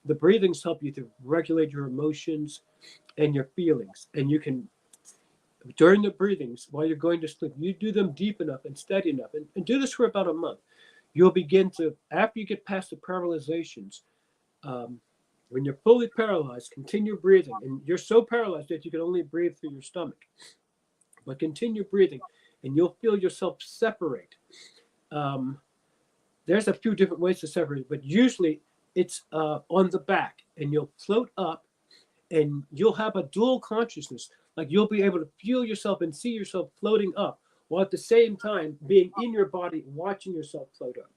The breathings help you to regulate your emotions and your feelings. And you can, during the breathings, while you're going to sleep, you do them deep enough and steady enough. And do this for about a month. You'll begin to, after you get past the paralyzations, when you're fully paralyzed, continue breathing. And you're so paralyzed that you can only breathe through your stomach. But continue breathing, and you'll feel yourself separate. There's a few different ways to separate, but usually it's on the back, and you'll float up, and you'll have a dual consciousness. Like you'll be able to feel yourself and see yourself floating up, while at the same time being in your body, watching yourself float up.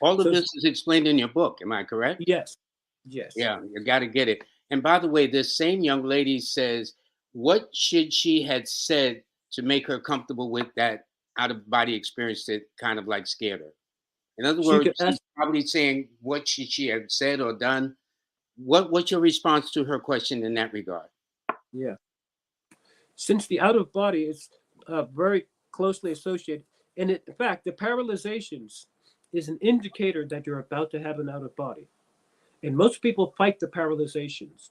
All of this is explained in your book. Am I correct? Yes. Yeah, you got to get it. And by the way, this same young lady says, what should she had said to make her comfortable with that out-of-body experience that kind of like scared her? In other words, she's probably saying, what should she have said or done? What's your response to her question in that regard? Yeah. Since the out-of-body is very closely associated, and in fact, the paralyzations is an indicator that you're about to have an out of body. And most people fight the paralyzations.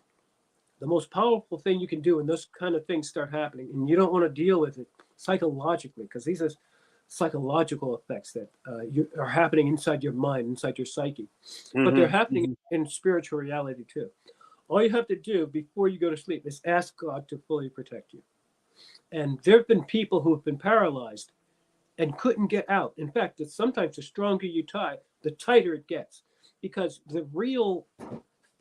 The most powerful thing you can do when those kind of things start happening, and you don't want to deal with it psychologically, because these are psychological effects that are happening inside your mind, inside your psyche, but they're happening in spiritual reality too. All you have to do before you go to sleep is ask God to fully protect you. And there have been people who have been paralyzed and couldn't get out. In fact, it's sometimes the stronger you tie, the tighter it gets. Because the real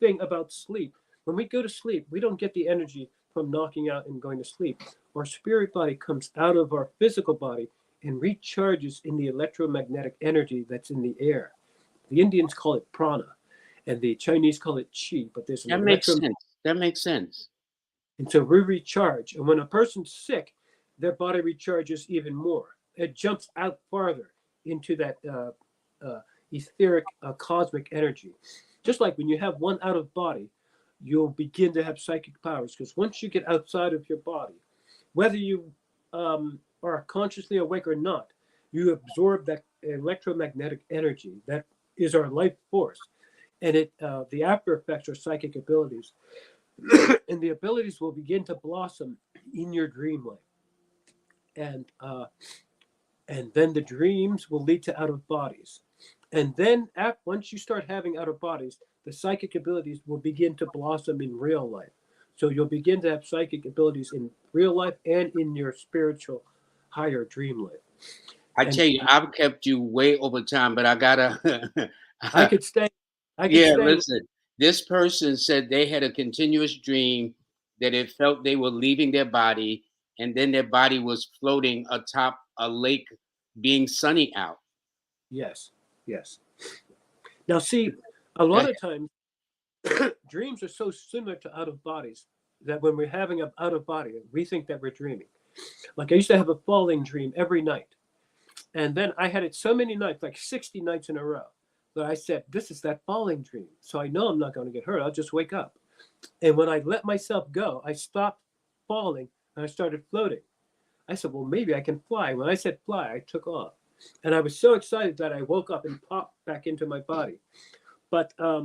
thing about sleep, when we go to sleep, we don't get the energy from knocking out and going to sleep. Our spirit body comes out of our physical body and recharges in the electromagnetic energy that's in the air. The Indians call it prana, and the Chinese call it chi, but there's an That makes sense. That makes sense. And so we recharge. And when a person's sick, their body recharges even more. It jumps out farther into that etheric cosmic energy. Just like when you have one out of body, you'll begin to have psychic powers, because once you get outside of your body, whether you are consciously awake or not, you absorb that electromagnetic energy that is our life force, and the after effects are psychic abilities. And the abilities will begin to blossom in your dream life, and then the dreams will lead to out of bodies. And then once you start having out of bodies, the psychic abilities will begin to blossom in real life. So you'll begin to have psychic abilities in real life and in your spiritual higher dream life. I tell you, I've kept you way over time, but I gotta. I could stay. Listen. This person said they had a continuous dream that it felt they were leaving their body, and then their body was floating atop a lake, being sunny out. Yes. Now, see, a lot of times dreams are so similar to out of bodies that when we're having an out of body, we think that we're dreaming. Like I used to have a falling dream every night. And then I had it so many nights, like 60 nights in a row, that I said, this is that falling dream. So I know I'm not going to get hurt. I'll just wake up. And when I let myself go, I stopped falling and I started floating. I said, well, maybe I can fly. When I said fly, I took off. And I was so excited that I woke up and popped back into my body. But I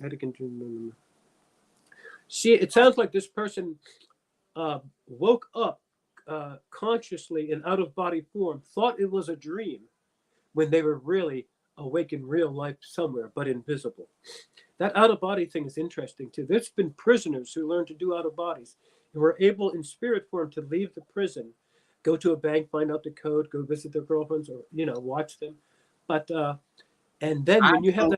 had to continue. See, it sounds like this person woke up consciously in out-of-body form, thought it was a dream when they were really awake in real life somewhere, but invisible. That out-of-body thing is interesting too. There's been prisoners who learned to do out-of-bodies and were able in spirit form to leave the prison, go to a bank, find out the code, go visit their girlfriends, or watch them. But and then when you have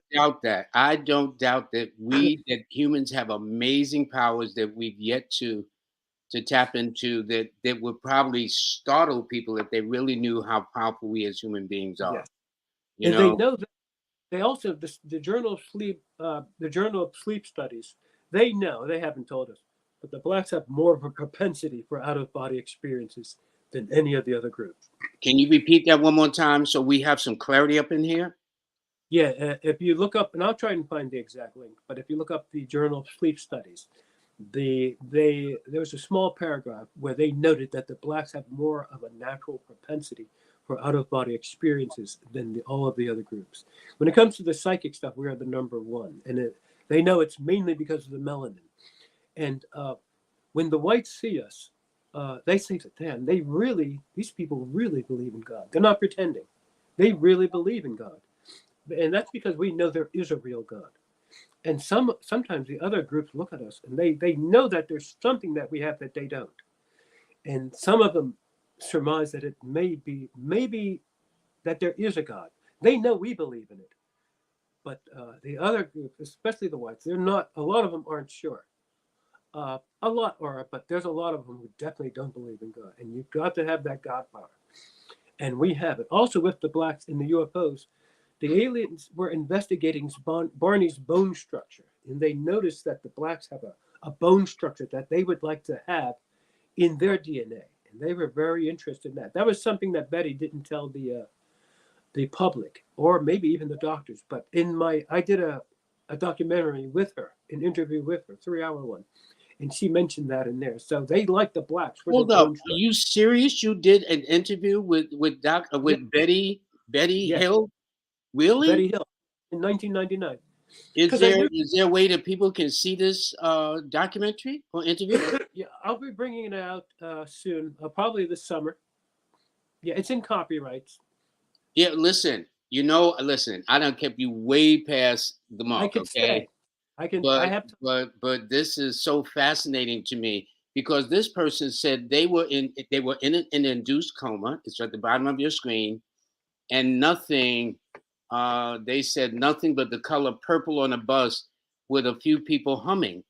that, I don't doubt that that humans have amazing powers that we've yet to tap into, that would probably startle people if they really knew how powerful we as human beings are. Yes. They know that. They also the Journal of Sleep Studies. They know, they haven't told us, but the blacks have more of a propensity for out of body experiences than any of the other groups. Can you repeat that one more time so we have some clarity up in here? Yeah, if you look up, and I'll try and find the exact link, but if you look up the Journal of Sleep Studies, there was a small paragraph where they noted that the blacks have more of a natural propensity for out-of-body experiences than all of the other groups. When it comes to the psychic stuff, we are the number one, and they know it's mainly because of the melanin. And when the whites see us, they say that, damn, these people really believe in God. They're not pretending. They really believe in God. And that's because we know there is a real God. And sometimes the other groups look at us and they know that there's something that we have that they don't. And some of them surmise that it may be that there is a God. They know we believe in it. But the other group, especially the whites, they're not, a lot of them aren't sure. A lot are, but there's a lot of them who definitely don't believe in God. And you've got to have that God power. And we have it. Also with the blacks in the UFOs, the aliens were investigating Barney's bone structure, and they noticed that the blacks have a bone structure that they would like to have in their DNA, and they were very interested in that. That was something that Betty didn't tell the public, or maybe even the doctors. But I did a documentary with her, an interview with her, 3-hour one, and she mentioned that in there. So they like the blacks. Hold up, are you serious? You did an interview with Betty yes. Hill? Really? Betty Hill, in 1999. Is Because I there live, is there a way that people can see this documentary or interview? yeah, I'll be bringing it out soon, probably this summer. Yeah, it's in copyrights. Yeah, listen. Listen. I done kept you way past the I mark, could okay? stay. I can. I But have to. but this is so fascinating to me because this person said they were in an induced coma. It's at the bottom of your screen, and nothing. They said nothing but the color purple on a bus with a few people humming.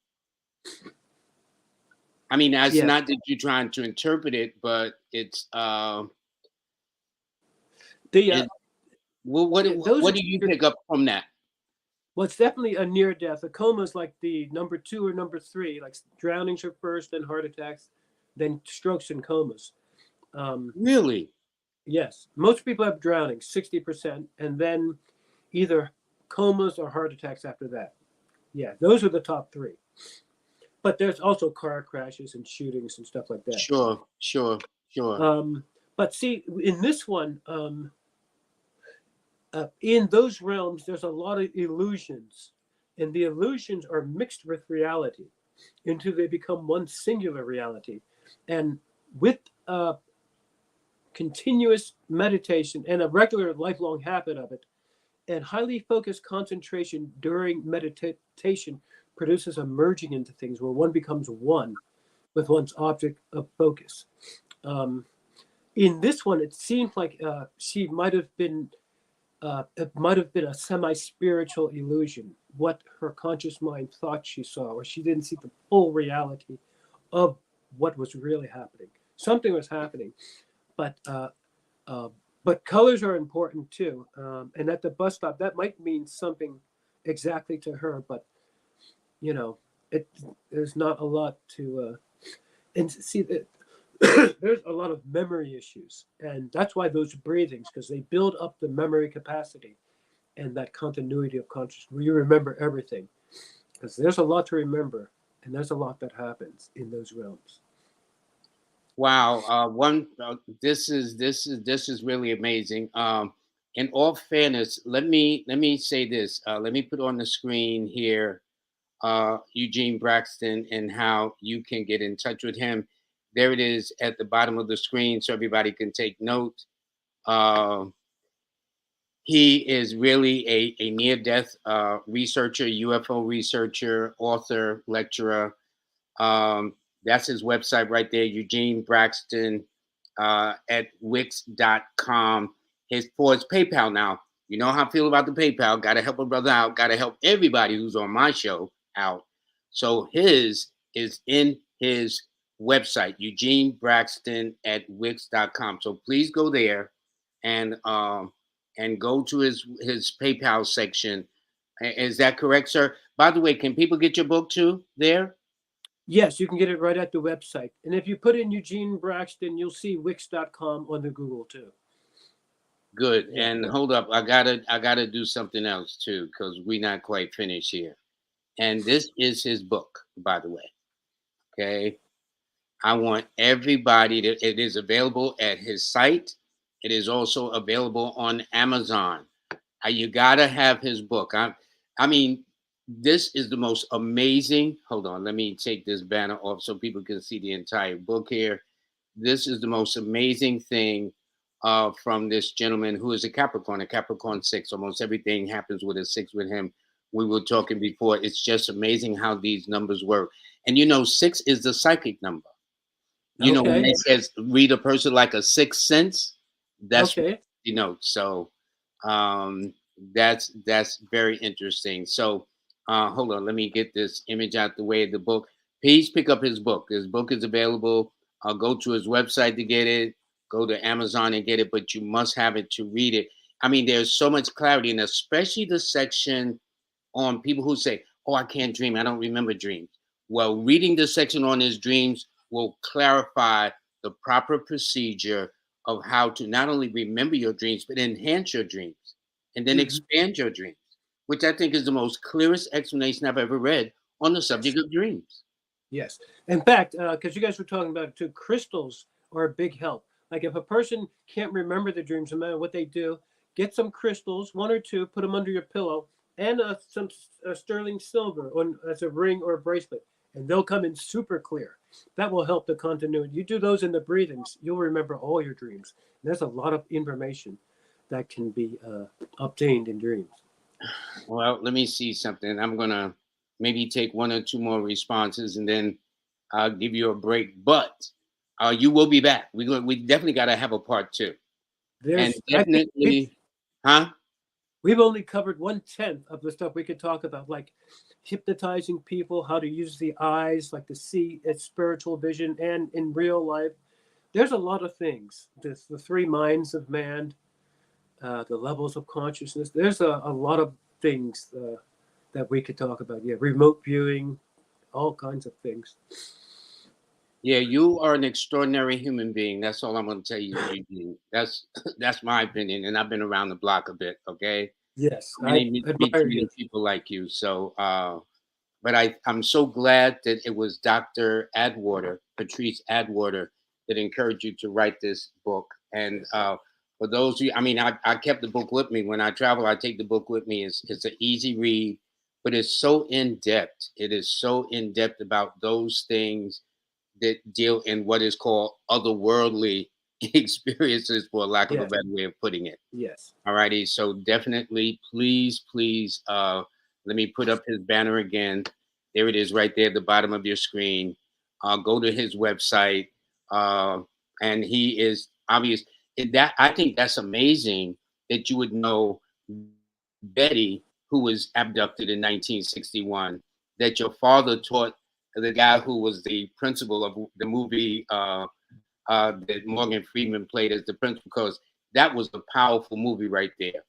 I mean, that's Yeah, not that you're trying to interpret it, but it's the it. Well, what yeah, those are what do you pick up from that? well, it's definitely a near death. A coma is like the number two or number three. Like drownings are first, then heart attacks, then strokes and comas. Um, Really? yes, most people have drowning, 60%, and then either comas or heart attacks after that. Yeah, those are the top three. But there's also car crashes and shootings and stuff like that. Sure, sure, sure. But see, in this one, in those realms, there's a lot of illusions, and the illusions are mixed with reality until they become one singular reality. And with continuous meditation and a regular lifelong habit of it, and highly focused concentration during meditation produces a merging into things where one becomes one with one's object of focus. Um, in this one, it seemed like she might have been it might have been a semi-spiritual illusion, what her conscious mind thought she saw, or she didn't see the full reality of what was really happening. Something was happening, but uh, uh, but colors are important too. And at the bus stop, that might mean something exactly to her, but you know, it there's not a lot to. And see that there's a lot of memory issues, and that's why those breathings, because they build up the memory capacity and that continuity of consciousness where you remember everything, because there's a lot to remember, and there's a lot that happens in those realms. Wow. This is really amazing. In all fairness, let me say this. Let me put on the screen here Eugene Braxton and how you can get in touch with him. There it is at the bottom of the screen, so everybody can take note. Uh, he is really a near-death researcher, UFO researcher, author, lecturer. Um, that's his website right there, Eugene Braxton at Wix.com. For his PayPal now. You know how I feel about the PayPal. Got to help a brother out. Got to help everybody who's on my show out. So his is in his website, Eugene Braxton at Wix.com. So please go there and go to his PayPal section. Is that correct, sir? By the way, can people get your book too there? Yes, you can get it right at the website. And if you put in Eugene Braxton, you'll see Wix.com on the Google too. Good. Yeah. And hold up, I gotta do something else too, because we're not quite finished here. And this is his book, by the way. Okay. I want everybody to, it is available at his site. It is also available on Amazon. You gotta have his book. I mean, this is the most amazing. Hold on, let me take this banner off so people can see the entire book here. This is the most amazing thing from this gentleman who is a Capricorn 6. Almost everything happens with a 6 with him. We were talking before. It's just amazing how these numbers work. And 6 is the psychic number. When Okay. it says read a person like a sixth sense, that's what Okay. So um, that's very interesting. So hold on, let me get this image out the way of the book. Please pick up his book. His book is available. Go to his website to get it. Go to Amazon and get it, but you must have it to read it. I mean, there's so much clarity, and especially the section on people who say, "Oh, I can't dream. I don't remember dreams." Well, reading the section on his dreams will clarify the proper procedure of how to not only remember your dreams, but enhance your dreams and then Mhm. expand your dreams, which I think is the most clearest explanation I've ever read on the Yes. subject of dreams. Yes. In fact, because you guys were talking about it too, crystals are a big help. Like if a person can't remember the dreams, no matter what they do, get some crystals, one or two, put them under your pillow, and some sterling silver on as a ring or a bracelet, and they'll come in super clear. That will help the continuity. You do those in the breathings, you'll remember all your dreams. And there's a lot of information that can be obtained in dreams. Well, let me see something. I'm gonna maybe take one or two more responses, and then I'll give you a break. But you will be back. We definitely got to have a part two, and I think definitely, huh? we've only covered 1/10 of the stuff we could talk about, like hypnotizing people, how to use the eyes, like to see its spiritual vision, and in real life. There's a lot of things. There's the three minds of man, the levels of consciousness. There's a lot of things that we could talk about. Yeah, remote viewing, all kinds of things. Yeah, you are an extraordinary human being. That's all I'm going to tell you, Eugene. That's that's my opinion, and I've been around the block a bit. Okay, Yes, I I didn't meet too admire many you. people like you. So, but I'm so glad that it was Dr. Adwater, Patrice Adwater, that encouraged you to write this book. And for those of you, I mean, I kept the book with me when I travel. I take the book with me. It's an easy read, but it's so in depth. It is so in depth about those things that deal in what is called otherworldly experiences, for lack of a Yes, better way of putting it. yes, All righty. So definitely, please, let me put up his banner again. There it is right there at the bottom of your screen. Go to his website. Uh, and he is obvious. That I think that's amazing that you would know Betty, who was abducted in 1961, that your father taught the guy who was the principal of the movie that Morgan Freeman played as the principal, because that was a powerful movie right there.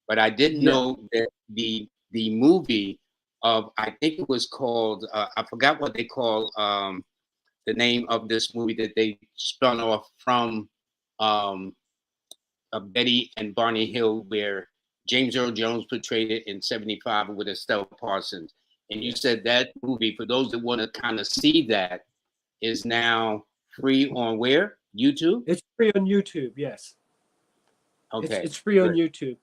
But I didn't yeah, know that the movie of, I think it was called, I forgot what they call the name of this movie that they spun off from um, Betty and Barney Hill, where James Earl Jones portrayed it in '75 with Estelle Parsons. And you yes. said that movie, for those that want to kind of see that, is now free on where? YouTube? It's free on YouTube. Yes, Okay, it's free on good. YouTube.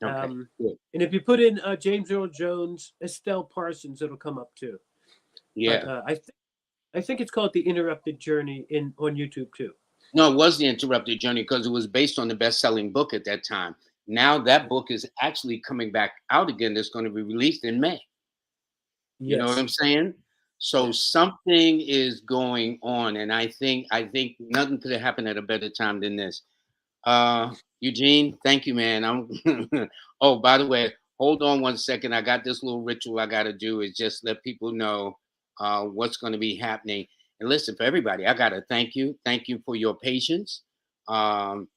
Okay, Um, good. and if you put in James Earl Jones, Estelle Parsons, it'll come up too. But Yeah. I think it's called The Interrupted Journey in on YouTube too. No, it was The Interrupted Journey because it was based on the best-selling book at that time. Now that book is actually coming back out again. That's going to be released in May. You know what Yes, I'm saying? So yes. something is going on, and I think nothing could have happened at a better time than this. Eugene, thank you, man. I'm oh, by the way, hold on one second. I got this little ritual I gotta do, is just let people know what's gonna be happening. And listen, for everybody, I gotta thank you. Thank you for your patience. Um,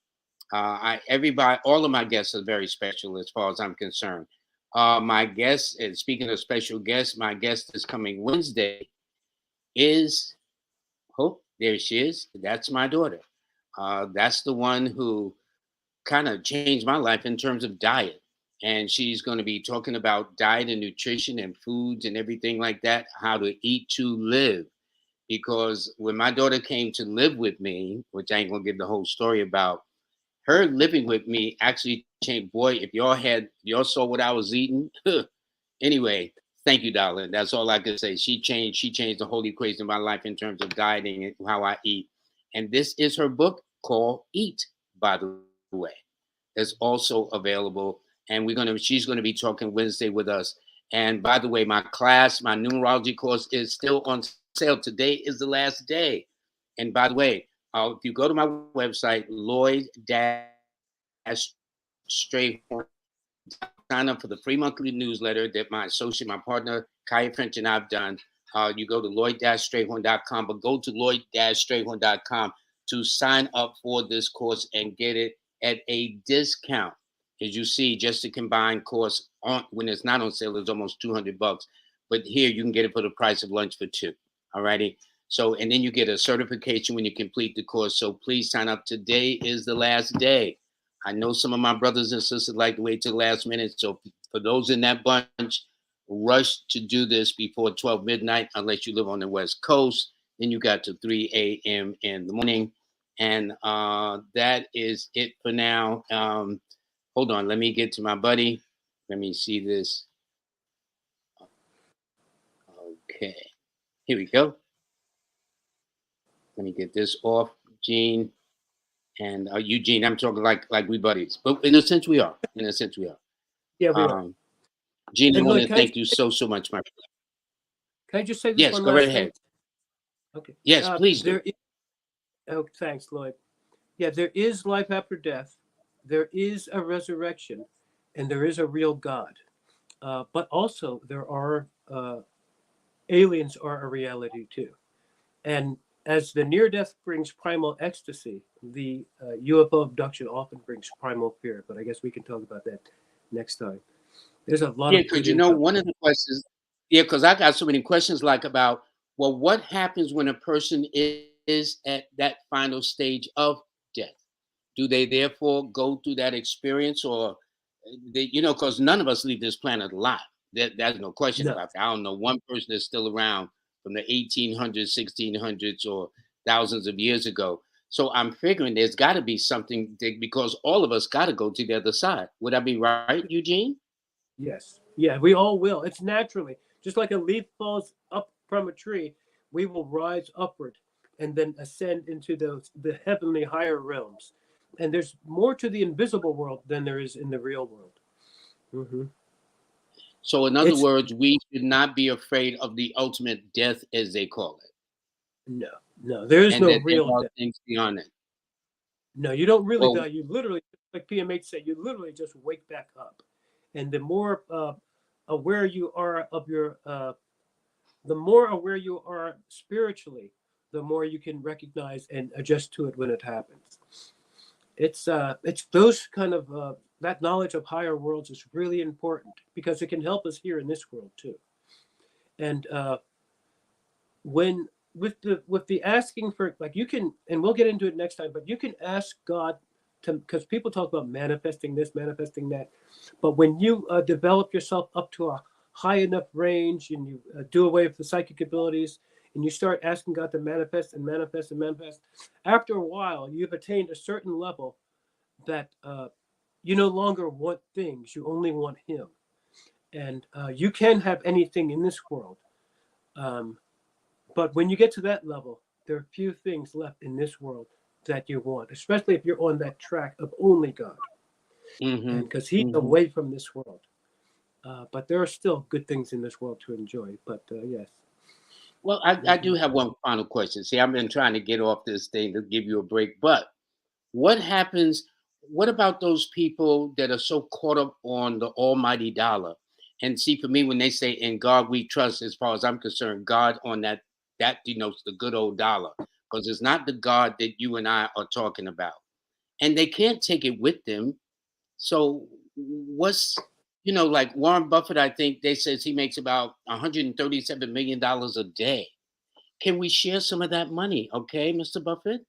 everybody, all of my guests are very special as far as I'm concerned. My guest, and speaking of special guests, my guest is coming Wednesday is, oh, there she is. That's my daughter. That's the one who kind of changed my life in terms of diet. And she's going to be talking about diet and nutrition and foods and everything like that, how to eat to live. Because when my daughter came to live with me, which I ain't going to give the whole story about, her living with me actually changed. Boy, if y'all saw what I was eating. Anyway, thank you, darling. That's all I can say. She changed the whole equation of my life in terms of dieting and how I eat. And this is her book called Eat, by the way. That's also available. And she's gonna be talking Wednesday with us. And by the way, my numerology course is still on sale. Today is the last day. And by the way, if you go to my website, Lloyd-Strayhorn, sign up for the free monthly newsletter that my associate, my partner, Kaya French, and I've done. You go to lloyd-strayhorn.com, but go to lloyd-strayhorn.com to sign up for this course and get it at a discount. As you see, just the combined course when it's not on sale is almost $200. But here you can get it for the price of lunch for two. All righty. So, and then you get a certification when you complete the course. So please sign up. Today is the last day. I know some of my brothers and sisters like to wait till the last minute. So for those in that bunch, rush to do this before 12 midnight, unless you live on the West Coast. Then you got to 3 a.m. in the morning. And that is it for now. Hold on, let me get to my buddy. Let me see this. Okay, here we go. Let me get this off, Gene and Eugene. I'm talking like we buddies, but in a sense we are. In a sense we are. Yeah, we are. Um, Gene, I And want Lloyd, to thank you so much, my friend. can I just say this Yes, one go right last thing? ahead. Okay. Yes, please do. Oh, thanks, Lloyd. Yeah, there is life after death. There is a resurrection, and there is a real God. But also, there are aliens are a reality too. And as the near death brings primal ecstasy, the UFO abduction often brings primal fear. But I guess we can talk about that next time. There's a lot Yeah, of because good you know info. one of the questions. Yeah, because I got so many questions like about well, what happens when a person is at that final stage of death? Do they therefore go through that experience, or they, because none of us leave this planet alive. There's no question No, about that. I don't know one person that's still around from the 1800s, 1600s, or thousands of years ago. So I'm figuring there's got to be something because all of us got to go to the other side. Would I be right, Eugene? yes, yeah, we all will. It's naturally just like a leaf falls up from a tree, we will rise upward and then ascend into the heavenly higher realms. And there's more to the invisible world than there is in the real world. Hmm. So, in other It's words, we should not be afraid of the ultimate death, as they call it, no, no, there is and no that there real are death. things beyond it. No, you don't really Well, die. You literally, like PMH said, you literally just wake back up. And the more aware you are of the more aware you are spiritually, the more you can recognize and adjust to it when it happens. It's those kind of that knowledge of higher worlds is really important because it can help us here in this world too. And when with the asking for, like, you can, and we'll get into it next time, but you can ask God to, because people talk about manifesting this, manifesting that, but when you develop yourself up to a high enough range and you do away with the psychic abilities and you start asking God to manifest and manifest and manifest, after a while you've attained a certain level that you no longer want things, you only want Him. And you can have anything in this world. Um, but when you get to that level, there are few things left in this world that you want, especially if you're on that track of only God, hmm and because He's hmm away from this world. But there are still good things in this world to enjoy. But yes. well, I Hmm. do have one final question. See, I've been trying to get off this thing to give you a break, but what happens? What about those people that are so caught up on the almighty dollar? And see, for me, when they say "In God We Trust," as far as I'm concerned, God on that denotes the good old dollar, because it's not the God that you and I are talking about, and they can't take it with them. So, what's like Warren Buffett? I think they says he makes about $137 million a day. Can we share some of that money, okay, Mr. Buffett?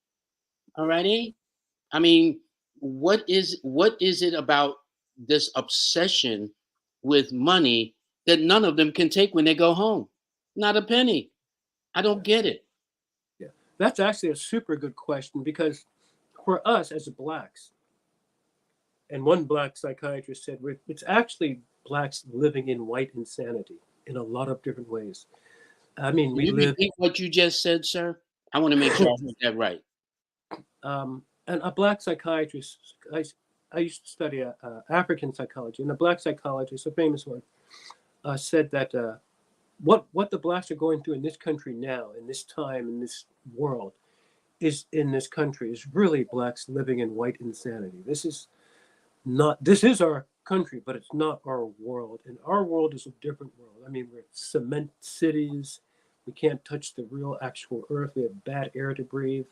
All righty. I mean, what is it about this obsession with money that none of them can take when they go home? Not a penny. I don't Yeah, get it. yeah, that's actually a super good question because for us as blacks, and one black psychiatrist said it's actually blacks living in white insanity in a lot of different ways. I mean, Can we you live. repeat what you just said, sir? I want to make sure I heard that right. And a black psychiatrist, I used to study African psychology, and a black psychologist, a famous one, said that what the blacks are going through in this country now, in this time, in this world, is in this country is really blacks living in white insanity. This is our country, but it's not our world. And our world is a different world. I mean, we're cement cities. We can't touch the real actual earth. We have bad air to breathe.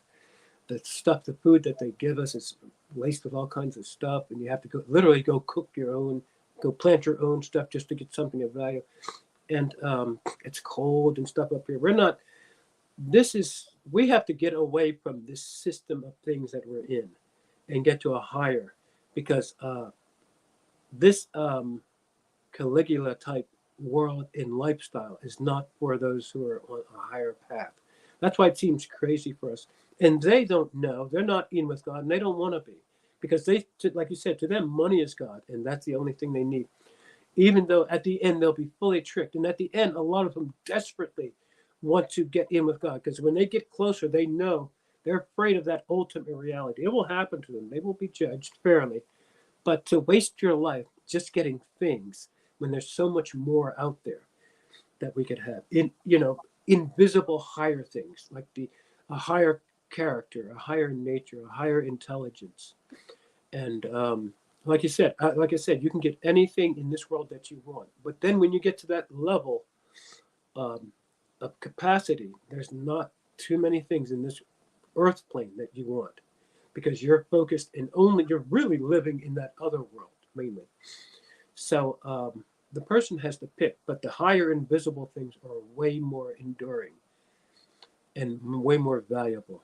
The stuff, the food that they give us is laced with all kinds of stuff, and you have to literally go cook your own, go plant your own stuff just to get something of value. And it's cold and stuff up here. We're not. We have to get away from this system of things that we're in, and get to a higher, because this Caligula type world and lifestyle is not for those who are on a higher path. That's why it seems crazy for us. And they don't know. They're not in with God, and they don't want to be, because like you said, to them, money is God, and that's the only thing they need. Even though at the end they'll be fully tricked, and at the end, a lot of them desperately want to get in with God, because when they get closer, they know they're afraid of that ultimate reality. It will happen to them; they will be judged fairly. But to waste your life just getting things when there's so much more out there that we could have, invisible higher things, like a higher character, a higher nature, a higher intelligence. And like I said, you can get anything in this world that you want. But then when you get to that level um, of capacity, there's not too many things in this earth plane that you want, because you're focused and you're really living in that other world mainly. So the person has to pick, but the higher invisible things are way more enduring and way more valuable.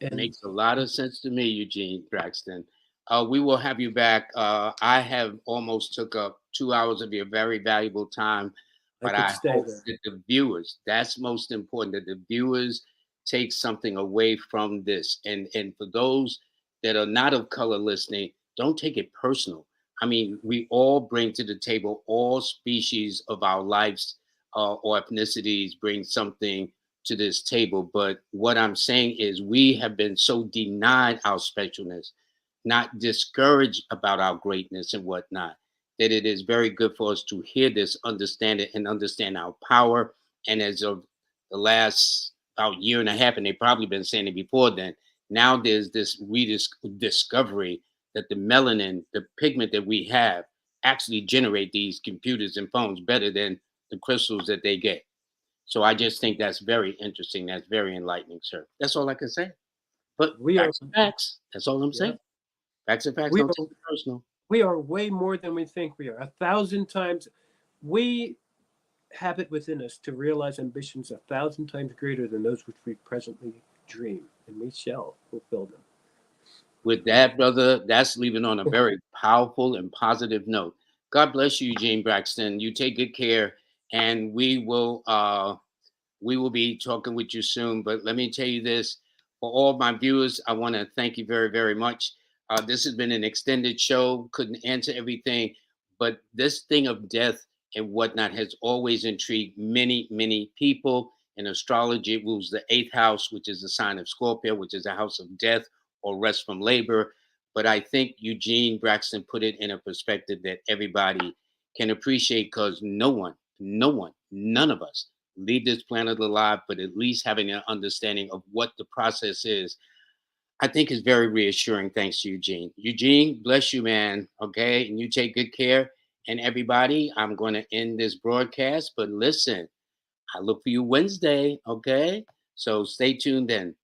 And Makes a lot of sense to me, Eugene Braxton. We will have you back. I have almost took up 2 hours of your very valuable time, I but could I stay hope there. that the viewers, that's most important, that the viewers take something away from this. And for those that are not of color listening, don't take it personal. I mean, we all bring to the table, all species of our lives or ethnicities bring something to this table. But what I'm saying is, we have been so denied our specialness, not discouraged about our greatness and whatnot, that it is very good for us to hear this, understand it, and understand our power. And as of the last about year and a half, and they've probably been saying it before then, now there's this rediscovery that the melanin, the pigment that we have, actually generate these computers and phones better than the crystals that they get. So I just think that's very interesting. That's very enlightening, sir. That's all I can say. But We are, facts are facts. That's all I'm yeah, saying. Facts are facts. we Don't are take it personal. we are way more than we think we are. 1,000 times, we have it within us to realize ambitions 1,000 times greater than those which we presently dream, and we shall fulfill them. With that, brother, that's leaving on a very powerful and positive note. God bless you, Eugene Braxton. You take good care, and we will be talking with you soon. But let me tell you this, for all my viewers, I want to thank you very, very much. This has been an extended show, couldn't answer everything, but this thing of death and whatnot has always intrigued many, many people. In astrology, it rules the eighth house, which is the sign of Scorpio, which is a house of death or rest from labor. But I think Eugene Braxton put it in a perspective that everybody can appreciate, because none of us leave this planet alive, but at least having an understanding of what the process is, I think is very reassuring. Thanks to Eugene. Eugene, bless you, man. Okay. And you take good care. And everybody, I'm going to end this broadcast, but listen, I look for you Wednesday. Okay. So stay tuned then.